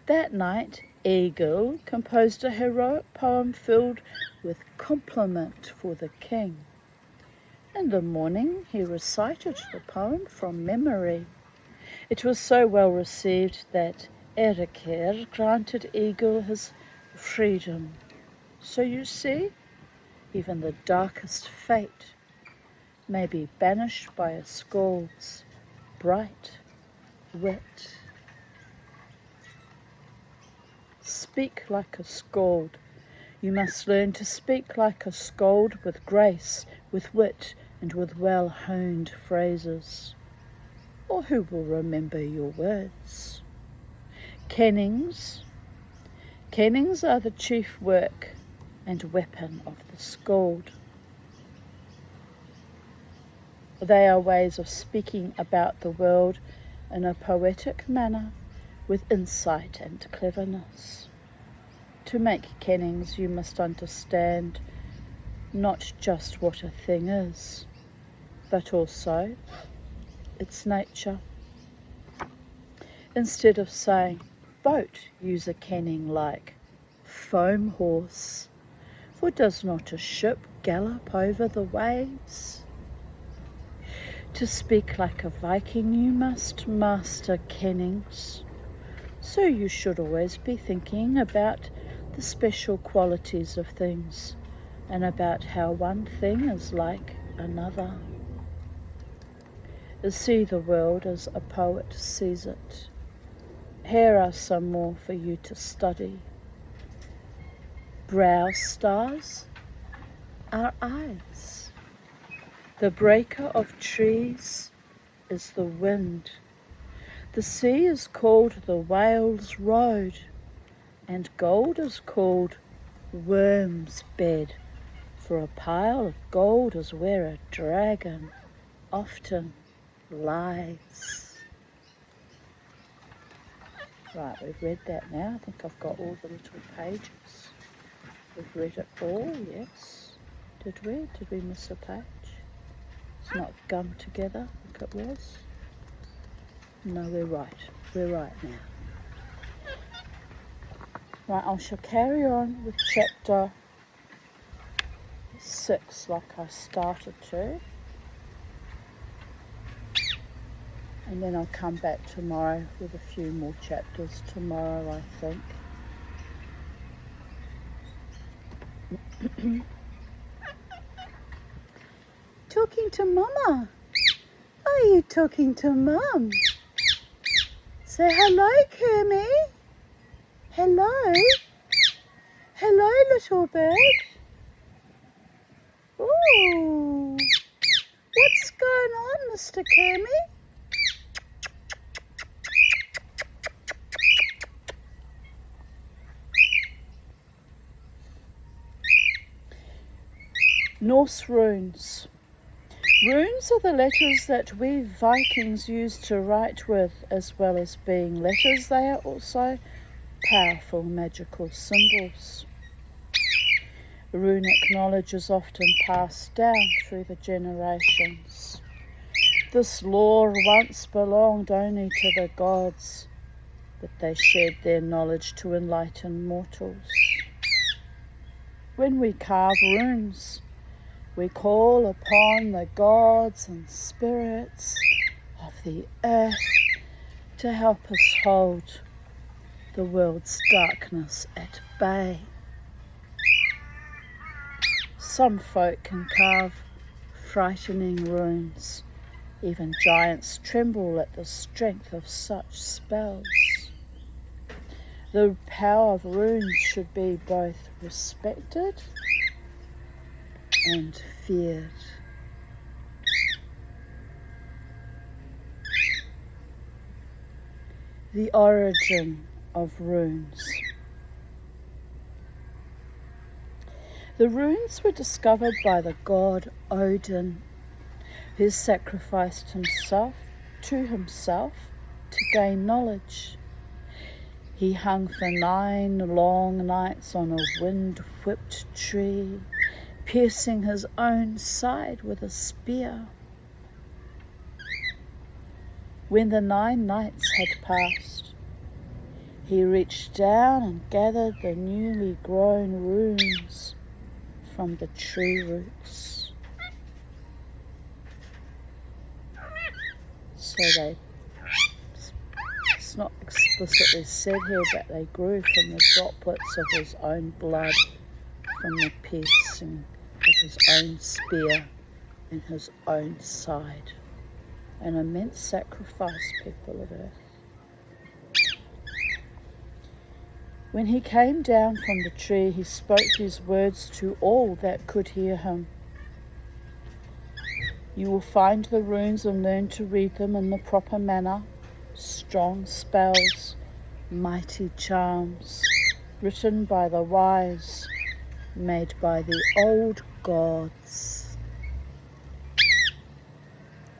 That night, Egil composed a heroic poem filled with compliment for the king. In the morning, he recited the poem from memory. It was so well received that Eiríkr granted Egil his freedom. So you see, even the darkest fate may be banished by a skald's bright wit. Speak like a skald. You must learn to speak like a skald, with grace, with wit, and with well-honed phrases. Or who will remember your words? Kennings. Kennings are the chief work and weapon of the skald. They are ways of speaking about the world in a poetic manner, with insight and cleverness. To make kennings, you must understand not just what a thing is, but also its nature. Instead of saying boat, use a kenning like foam horse, for does not a ship gallop over the waves? To speak like a Viking, you must master kennings. So you should always be thinking about the special qualities of things and about how one thing is like another. See the world as a poet sees it. Here are some more for you to study. Brow stars are eyes. The breaker of trees is the wind. The sea is called the whale's road, and gold is called worm's bed, for a pile of gold is where a dragon often lies. Right, we've read that now. I think I've got all the little pages. We've read it all, yes. Did we? Did we miss a page? It's not gummed together like it was. No, we're right. We're right now. Right, I shall carry on with chapter 6 like I started to. And then I'll come back tomorrow with a few more chapters tomorrow, I think. Talking to Mama. Are you talking to Mum? Say hello, Kermie. Hello. Hello, little bird. Ooh. What's going on, Mr. Kermie? Norse runes. Runes are the letters that we Vikings used to write with. As well as being letters, they are also powerful magical symbols. Runic knowledge is often passed down through the generations. This lore once belonged only to the gods, but they shared their knowledge to enlighten mortals. When we carve runes, we call upon the gods and spirits of the earth to help us hold the world's darkness at bay. Some folk can carve frightening runes. Even giants tremble at the strength of such spells. The power of runes should be both respected and feared. The origin of runes. The runes were discovered by the god Odin, who sacrificed himself to gain knowledge. He hung for 9 long nights on a wind-whipped tree, piercing his own side with a spear. When the 9 nights had passed, he reached down and gathered the newly grown runes from the tree roots. So it's not explicitly said here, but they grew from the droplets of his own blood, from the piercing of his own spear in his own side. An immense sacrifice, people of earth. When he came down from the tree, he spoke these words to all that could hear him. You will find the runes and learn to read them in the proper manner. Strong spells, mighty charms, written by the wise, made by the old gods.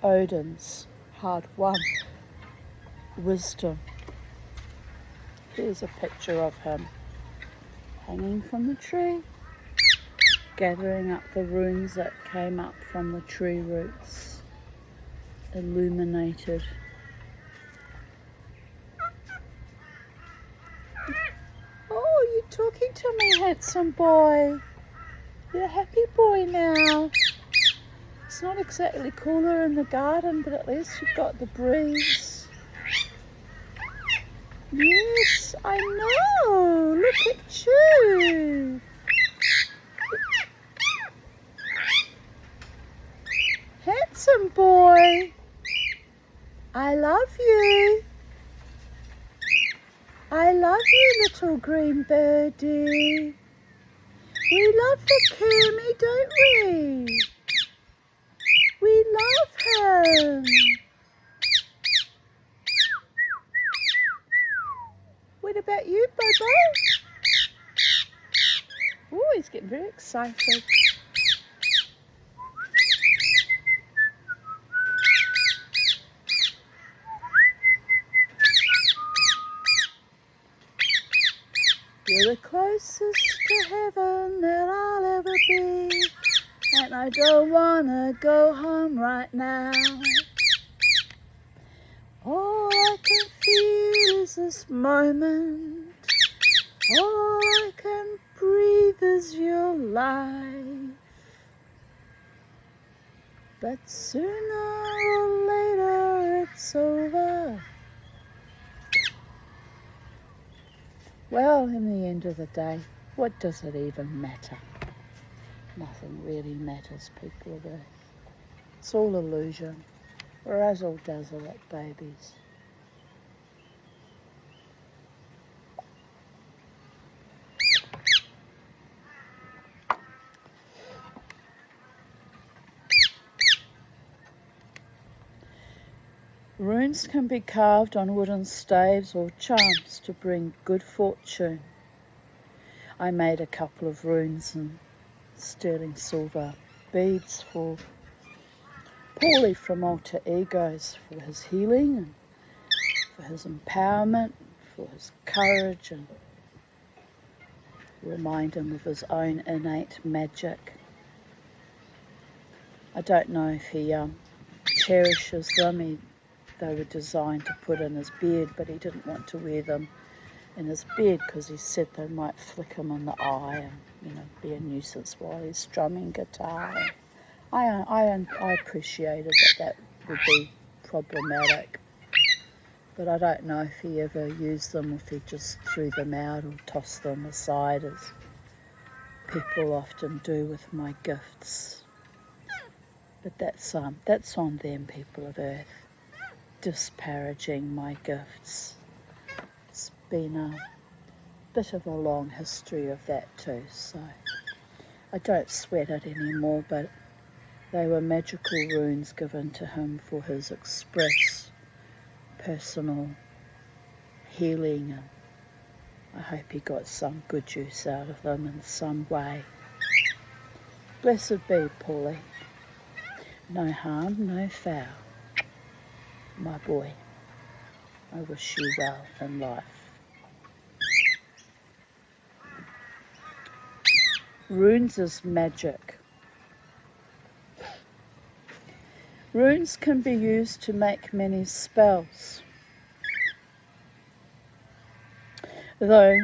Odin's hard-won wisdom. Here's a picture of him hanging from the tree, gathering up the runes that came up from the tree roots, illuminated. Oh, you're talking to me, handsome boy. You're a happy boy now. It's not exactly cooler in the garden, but at least you've got the breeze. Yes, I know. Look at you. Handsome boy. I love you. I love you, little green birdie. We love the Kermie, don't we? We love him. What about you, Bobo? Oh, he's getting very excited. You're the closest to heaven that I'll ever be, and I don't wanna go home right now. All I can feel is this moment. All I can breathe is your life. But sooner or later it's over. Well, in the end of the day, what does it even matter? Nothing really matters, people of Earth. It's all illusion. Razzle dazzle at babies. Runes can be carved on wooden staves or charms to bring good fortune. I made a couple of runes and sterling silver beads for Paulie from Alter Egos, for his healing and for his empowerment, for his courage, and remind him of his own innate magic. I don't know if he cherishes them. They were designed to put in his bed, but he didn't want to wear them in his bed because he said they might flick him in the eye and, be a nuisance while he's strumming guitar. I appreciated that would be problematic, but I don't know if he ever used them, if he just threw them out or tossed them aside, as people often do with my gifts. But that's on them, people of Earth, disparaging my gifts. It's been a bit of a long history of that too, so I don't sweat it anymore, but they were magical runes given to him for his express personal healing, and I hope he got some good use out of them in some way. Blessed be, Paulie. No harm, no foul. My boy, I wish you well in life. Runes is magic. Runes can be used to make many spells, though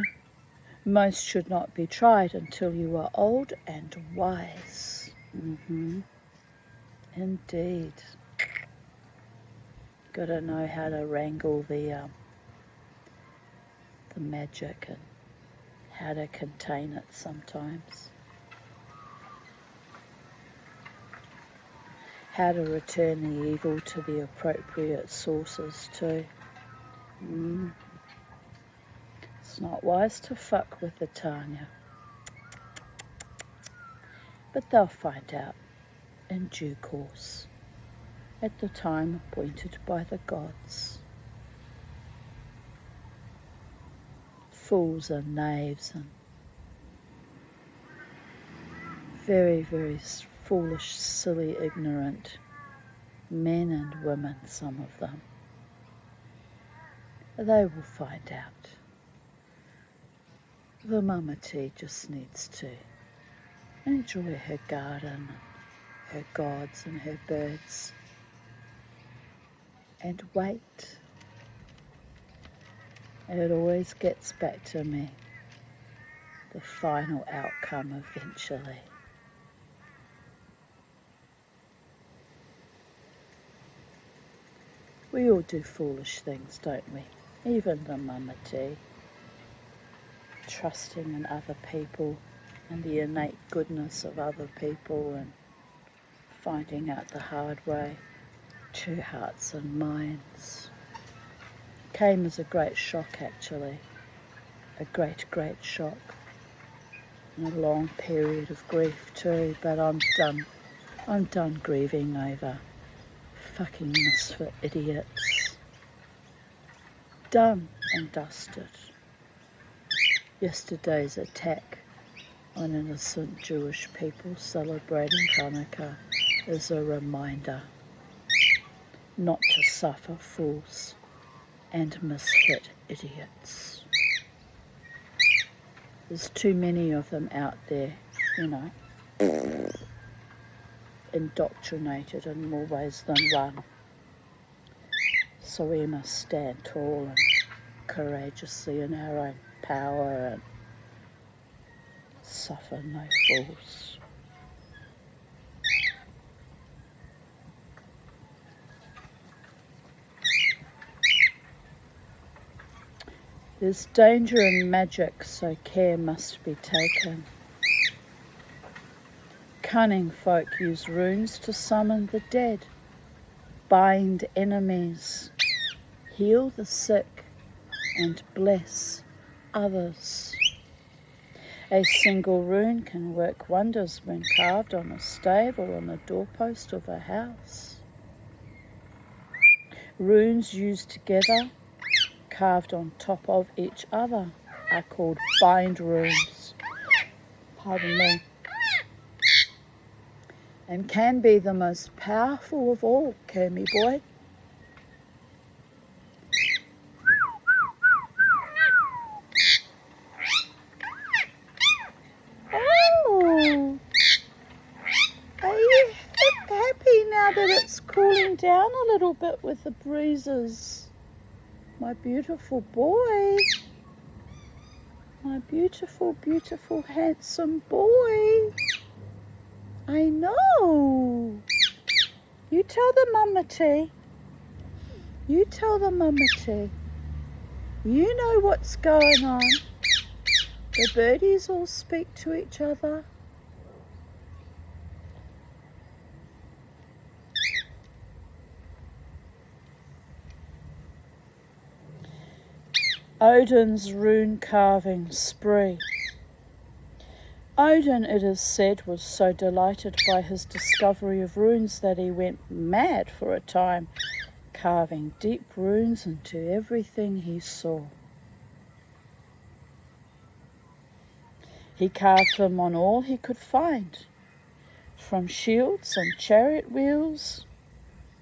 most should not be tried until you are old and wise. Indeed. Got to know how to wrangle the magic and how to contain it sometimes. How to return the evil to the appropriate sources too. It's not wise to fuck with the Tanya, but they'll find out in due course, at the time appointed by the gods. Fools and knaves and very, very foolish, silly, ignorant men and women, some of them. They will find out. The Mama T just needs to enjoy her garden, her gods and her birds, and wait. It always gets back to me, the final outcome eventually. We all do foolish things, don't we? Even the Mama T. Trusting in other people and the innate goodness of other people, and finding out the hard way. 2 hearts and minds. Came as a great shock, actually. A great, great shock. And a long period of grief too, but I'm done. I'm done grieving over fucking misfit idiots. Done and dusted. Yesterday's attack on innocent Jewish people celebrating Hanukkah is a reminder not to suffer fools and misfit idiots. There's too many of them out there, you know, indoctrinated in more ways than one. So we must stand tall and courageously in our own power and suffer no fools. There's danger in magic, so care must be taken. Cunning folk use runes to summon the dead, bind enemies, heal the sick, and bless others. A single rune can work wonders when carved on a stave or on the doorpost of a house. Runes used together, carved on top of each other, are called bind runes. Pardon me. And can be the most powerful of all, Kermie boy. Oh, are you happy now that it's cooling down a little bit with the breezes? My beautiful boy. My beautiful, beautiful, handsome boy. I know. You tell the mama T. You tell the mama T. You know what's going on. The birdies all speak to each other. Odin's rune carving spree. Odin, it is said, was so delighted by his discovery of runes that he went mad for a time, carving deep runes into everything he saw. He carved them on all he could find, from shields and chariot wheels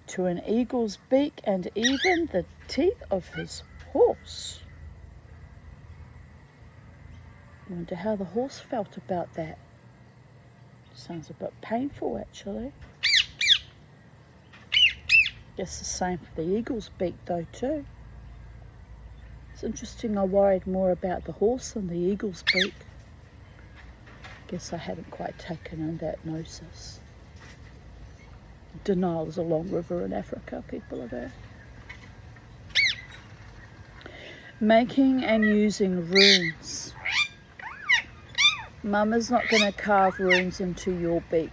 to an eagle's beak and even the teeth of his horse. I wonder how the horse felt about that. Sounds a bit painful, actually. Guess the same for the eagle's beak, though, too. It's interesting, I worried more about the horse than the eagle's beak. Guess I hadn't quite taken in that gnosis. Denial is a long river in Africa, people of Earth. Making and using runes. Mama's not going to carve runes into your beak,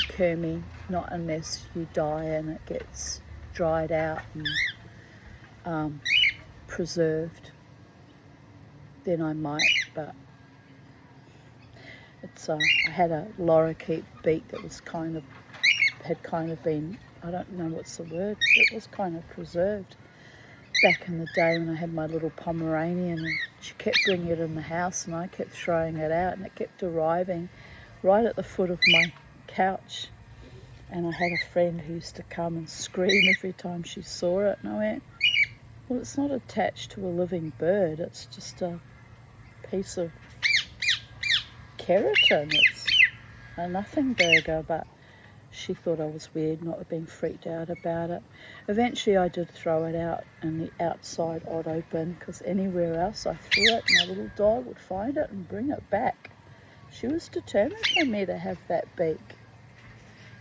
Kermie, not unless you die and it gets dried out and preserved. Then I might, but it's I had a lorikeet beak that was had kind of been, I don't know what's the word, it was kind of preserved back in the day when I had my little Pomeranian, and she kept bringing it in the house and I kept throwing it out, and it kept arriving right at the foot of my couch. And I had a friend who used to come and scream every time she saw it, and I went, well, it's not attached to a living bird, it's just a piece of keratin. It's a nothing burger, but she thought I was weird not being freaked out about it. Eventually I did throw it out in the outside auto bin, because anywhere else I threw it, my little dog would find it and bring it back. She was determined for me to have that beak.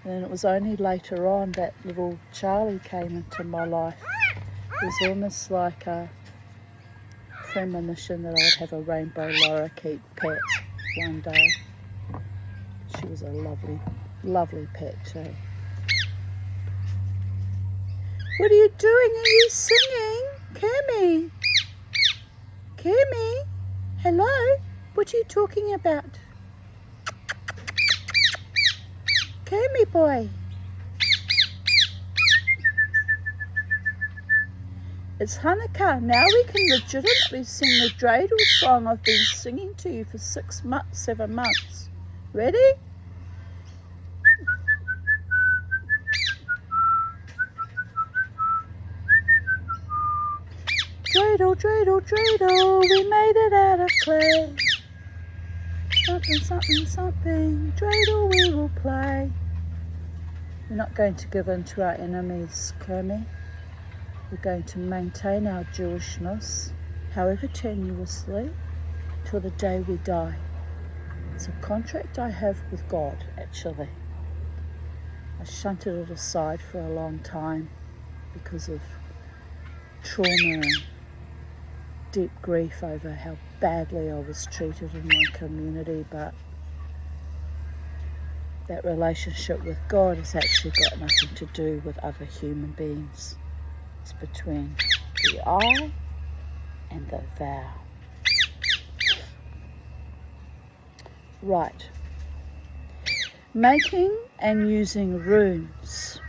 And then it was only later on that little Charlie came into my life. It was almost like a premonition that I would have a rainbow lorikeet pet one day. She was a lovely, lovely pet too. What are you doing? Are you singing? Kermie? Kermie? Hello? What are you talking about? Kermie boy. It's Hanukkah. Now we can legitimately sing the dreidel song I've been singing to you for 6 months, 7 months. Ready? Dreidel, dreidel, dreidel, we made it out of clay. Something, something, something, dreidel we will play. We're not going to give in to our enemies, Kermie. We're going to maintain our Jewishness, however tenuously, till the day we die. It's a contract I have with God, actually. I shunted it aside for a long time because of trauma and deep grief over how badly I was treated in my community, but that relationship with God has actually got nothing to do with other human beings. It's between the I and the thou. Right. Making and using runes.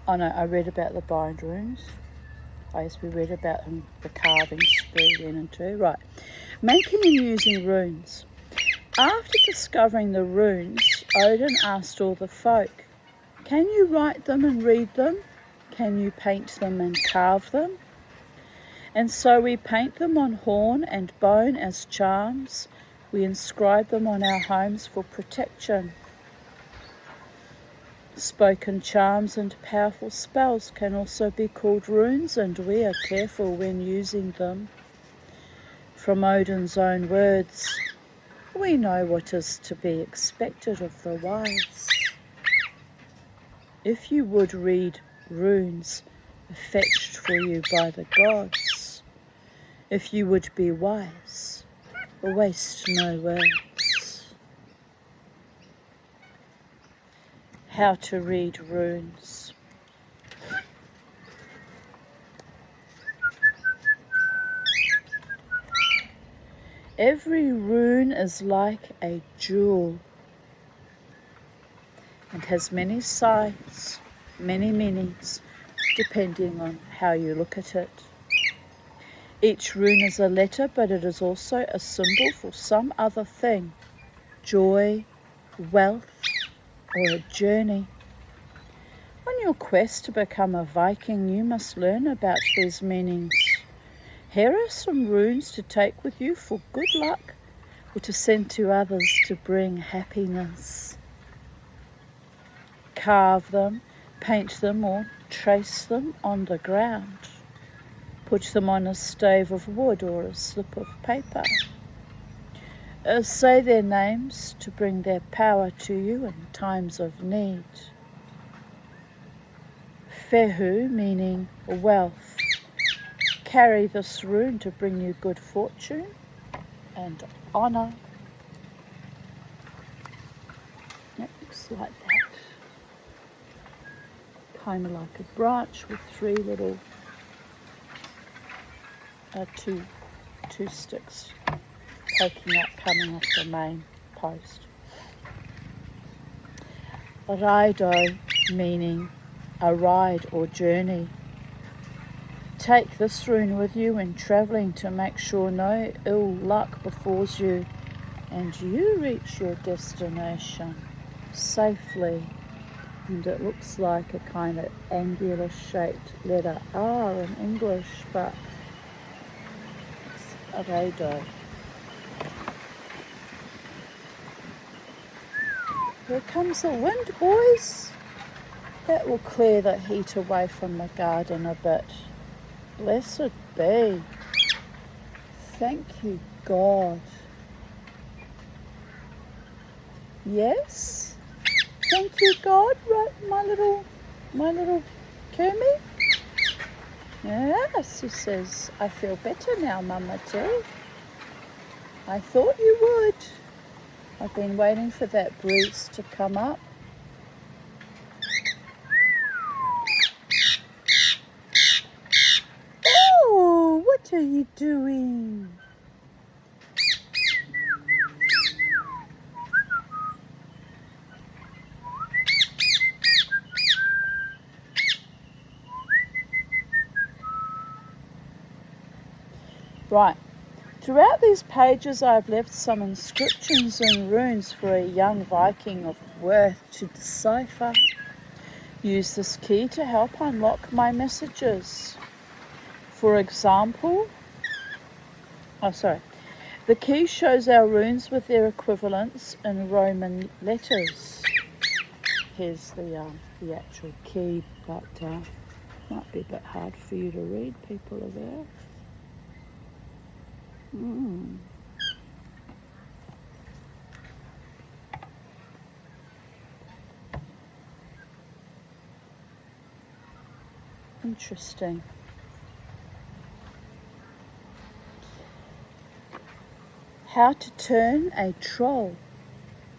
Oh no, I read about the bind runes. Yes, we read about the carving spree 1 and 2. Right. Making and using runes. After discovering the runes, Odin asked all the folk, "Can you write them and read them? Can you paint them and carve them?" And so we paint them on horn and bone as charms. We inscribe them on our homes for protection. Spoken charms and powerful spells can also be called runes, and we are careful when using them. From Odin's own words, we know what is to be expected of the wise. If you would read runes fetched for you by the gods, if you would be wise, waste no words. How to read runes. Every rune is like a jewel and has many sides, many meanings, depending on how you look at it. Each rune is a letter, but it is also a symbol for some other thing, joy, wealth, or a journey. On your quest to become a Viking, you must learn about these meanings. Here are some runes to take with you for good luck or to send to others to bring happiness. Carve them, paint them, or trace them on the ground. Put them on a stave of wood or a slip of paper. Say their names to bring their power to you in times of need. Fehu, meaning wealth. Carry this rune to bring you good fortune and honour. It looks like that. Kind of like a branch with 3 little two sticks poking up, coming off the main post. Raido, meaning a ride or journey. Take this rune with you when travelling to make sure no ill luck befalls you and you reach your destination safely. And it looks like a kind of angular shaped letter R in English, but it's a raido. Here comes the wind, boys. That will clear the heat away from the garden a bit. Blessed be. Thank you, God. Yes? Thank you, God, right, my little Kermie? Yes, he says, I feel better now, Mama T. I thought you would. I've been waiting for that breeze to come up. Oh, what are you doing? Right. Throughout these pages I've left some inscriptions and runes for a young Viking of worth to decipher. Use this key to help unlock my messages. For example, the key shows our runes with their equivalents in Roman letters. Here's the actual key, but might be a bit hard for you to read, people are there. Interesting. How to turn a troll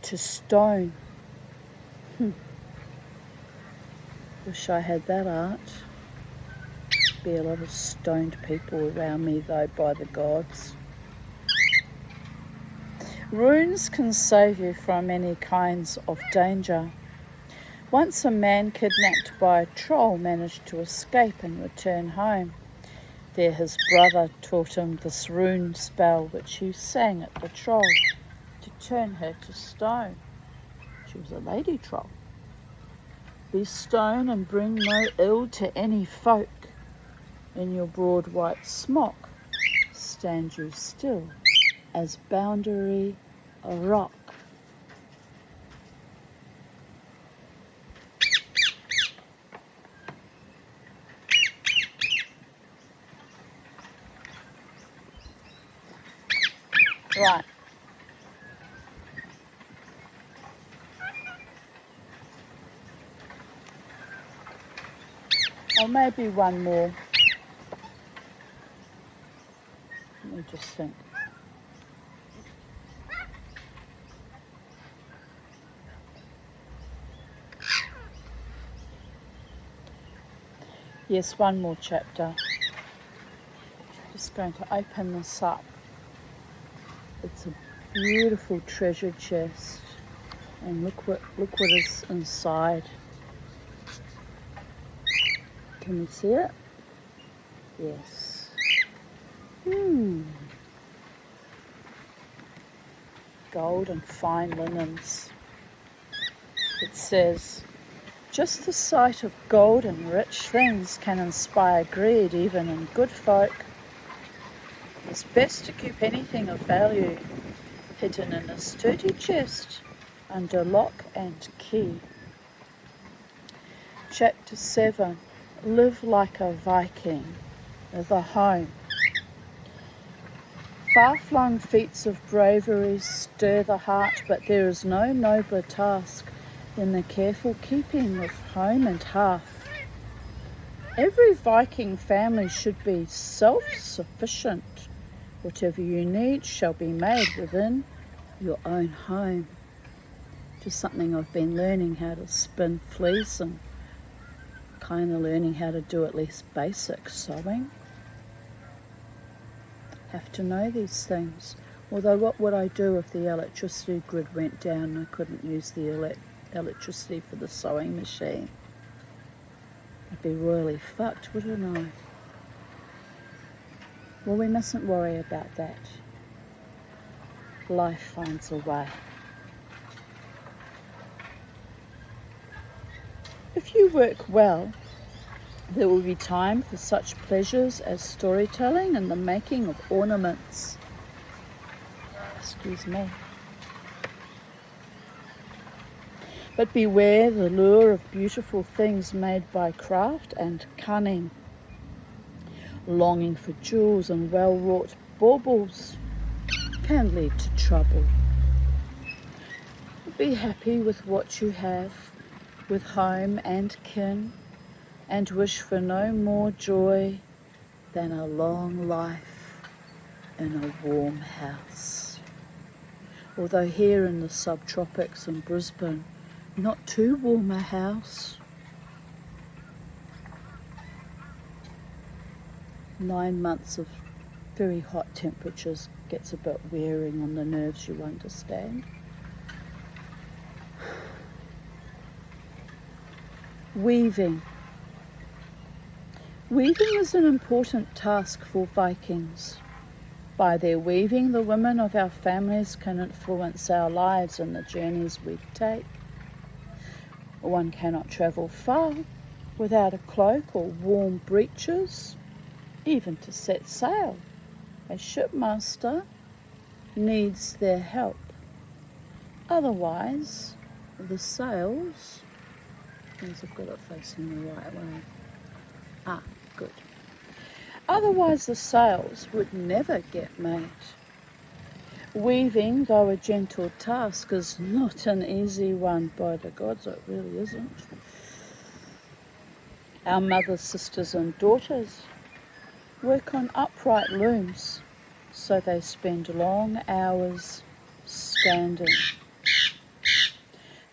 to stone. Wish I had that art. Be a lot of stoned people around me though, by the gods. Runes can save you from any kinds of danger. Once a man kidnapped by a troll managed to escape and return home. There his brother taught him this rune spell which he sang at the troll to turn her to stone. She was a lady troll. Be stone and bring no ill to any folk. In your broad white smock stand you still as boundary a rock. Right. Or maybe one more. Let me just think. Yes, one more chapter. Just going to open this up. It's a beautiful treasure chest, and look what is inside. Can you see it? Yes. Gold and fine linens. It says, just the sight of gold and rich things can inspire greed even in good folk. It's best to keep anything of value hidden in a sturdy chest under lock and key. Chapter 7. Live like a Viking. The home. Far-flung feats of bravery stir the heart, but there is no nobler task than the careful keeping of home and hearth. Every Viking family should be self-sufficient. Whatever you need shall be made within your own home. Just something I've been learning, how to spin fleece and kind of learning how to do at least basic sewing. Have to know these things. Although what would I do if the electricity grid went down and I couldn't use the electricity for the sewing machine? I'd be royally fucked, wouldn't I? Well, we mustn't worry about that. Life finds a way. If you work well, there will be time for such pleasures as storytelling and the making of ornaments. Excuse me. But beware the lure of beautiful things made by craft and cunning. Longing for jewels and well-wrought baubles can lead to trouble. Be happy with what you have, with home and kin, and wish for no more joy than a long life in a warm house. Although here in the subtropics in Brisbane, not too warm a house. 9 months of very hot temperatures gets a bit wearing on the nerves, you understand. Weaving. Weaving is an important task for Vikings. By their weaving, the women of our families can influence our lives and the journeys we take. One cannot travel far without a cloak or warm breeches, even to set sail. A shipmaster needs their help. Otherwise, the sails, I've got it facing the right way. Good. Otherwise, the sails would never get made. Weaving, though a gentle task, is not an easy one, by the gods, it really isn't. Our mothers, sisters and daughters work on upright looms, so they spend long hours standing.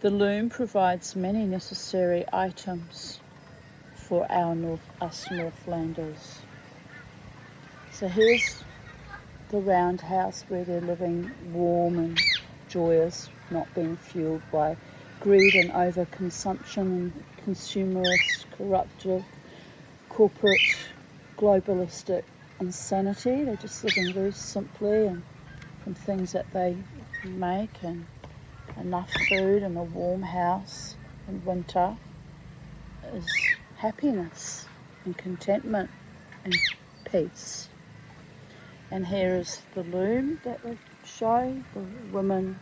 The loom provides many necessary items for us Northlanders. So here's the roundhouse where they're living warm and joyous, not being fueled by greed and overconsumption and consumerist, corruptive, corporate, globalistic insanity. They're just living very simply and from things that they make, and enough food and a warm house in winter is happiness and contentment and peace. And here is the loom that we show. The women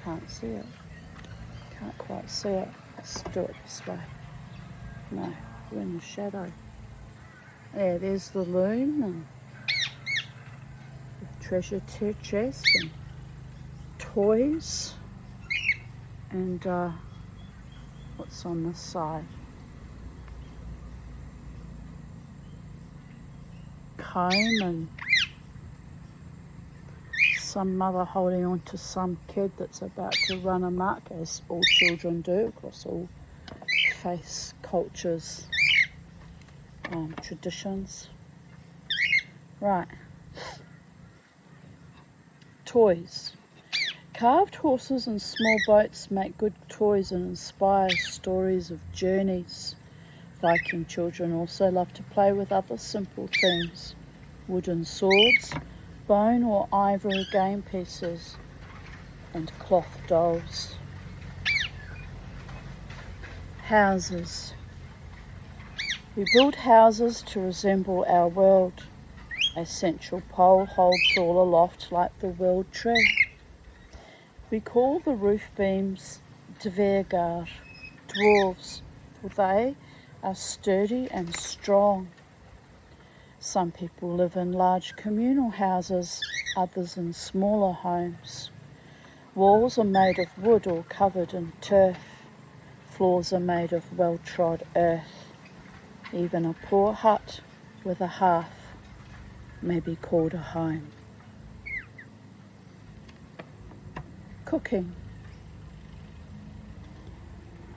can't see it. Can't quite see it. Let's do it this way. No, we're in the shadow. Yeah, there's the loom and the treasure chest and toys. And what's on this side? Comb and some mother holding on to some kid that's about to run amok, as all children do across all faiths, cultures, traditions. Right. Toys. Carved horses and small boats make good toys and inspire stories of journeys. Viking children also love to play with other simple things. Wooden swords, bone or ivory game pieces, and cloth dolls. Houses. We build houses to resemble our world. A central pole holds all aloft like the world tree. We call the roof beams dvergar, dwarves, for they are sturdy and strong. Some people live in large communal houses, others in smaller homes. Walls are made of wood or covered in turf. Floors are made of well-trod earth. Even a poor hut with a hearth may be called a home. Cooking.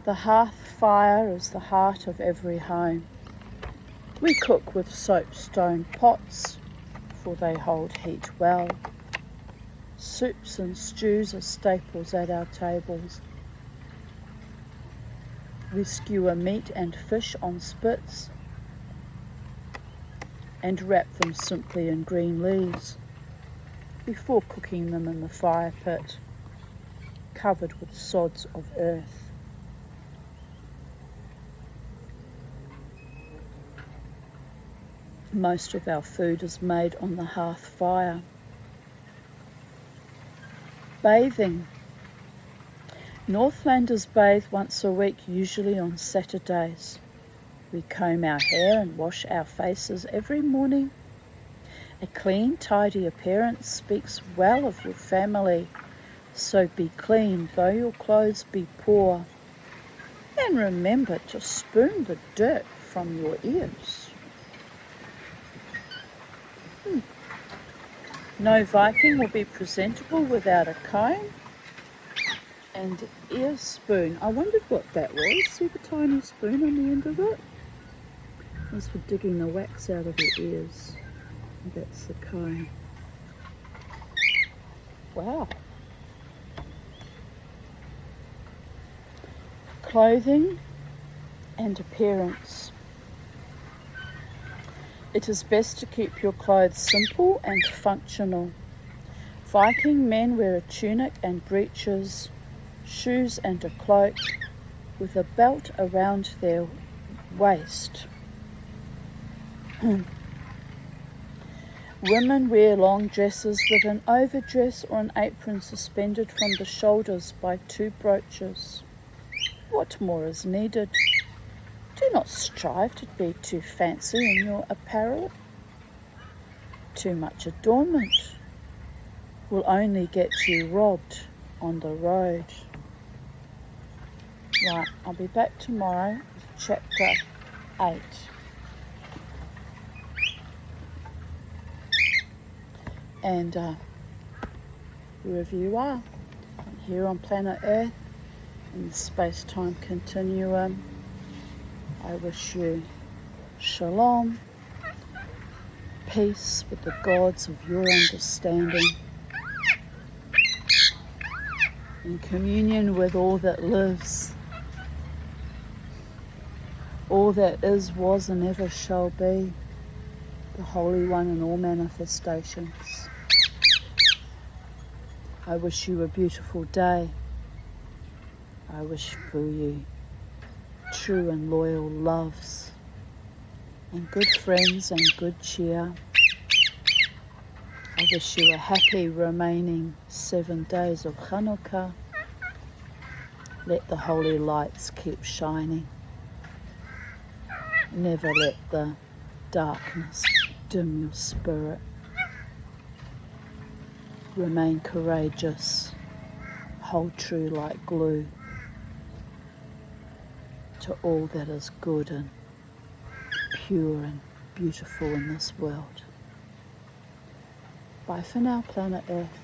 The hearth fire is the heart of every home. We cook with soapstone pots, for they hold heat well. Soups and stews are staples at our tables. We skewer meat and fish on spits and wrap them simply in green leaves before cooking them in the fire pit, covered with sods of earth. Most of our food is made on the hearth fire. Bathing. Northlanders bathe once a week, usually on Saturdays. We comb our hair and wash our faces every morning. A clean, tidy appearance speaks well of your family, so be clean, though your clothes be poor. And remember to spoon the dirt from your ears. No Viking will be presentable without a comb and ear spoon. I wondered what that was. See the tiny spoon on the end of it? That's for digging the wax out of your ears. And that's the comb. Wow. Clothing and appearance. It is best to keep your clothes simple and functional. Viking men wear a tunic and breeches, shoes and a cloak, with a belt around their waist. Women wear long dresses with an overdress or an apron suspended from the shoulders by 2 brooches. What more is needed? Do not strive to be too fancy in your apparel. Too much adornment will only get you robbed on the road. Right, I'll be back tomorrow with chapter 8. And wherever you are, here on planet Earth, in the space-time continuum, I wish you shalom, peace with the gods of your understanding, in communion with all that lives, all that is, was, and ever shall be, the Holy One in all manifestations. I wish you a beautiful day. I wish for you true and loyal loves and good friends and good cheer. I wish you a happy remaining 7 days of Hanukkah. Let the holy lights keep shining. Never let the darkness dim your spirit. Remain courageous. Hold true like glue to all that is good and pure and beautiful in this world. Bye for now, planet Earth.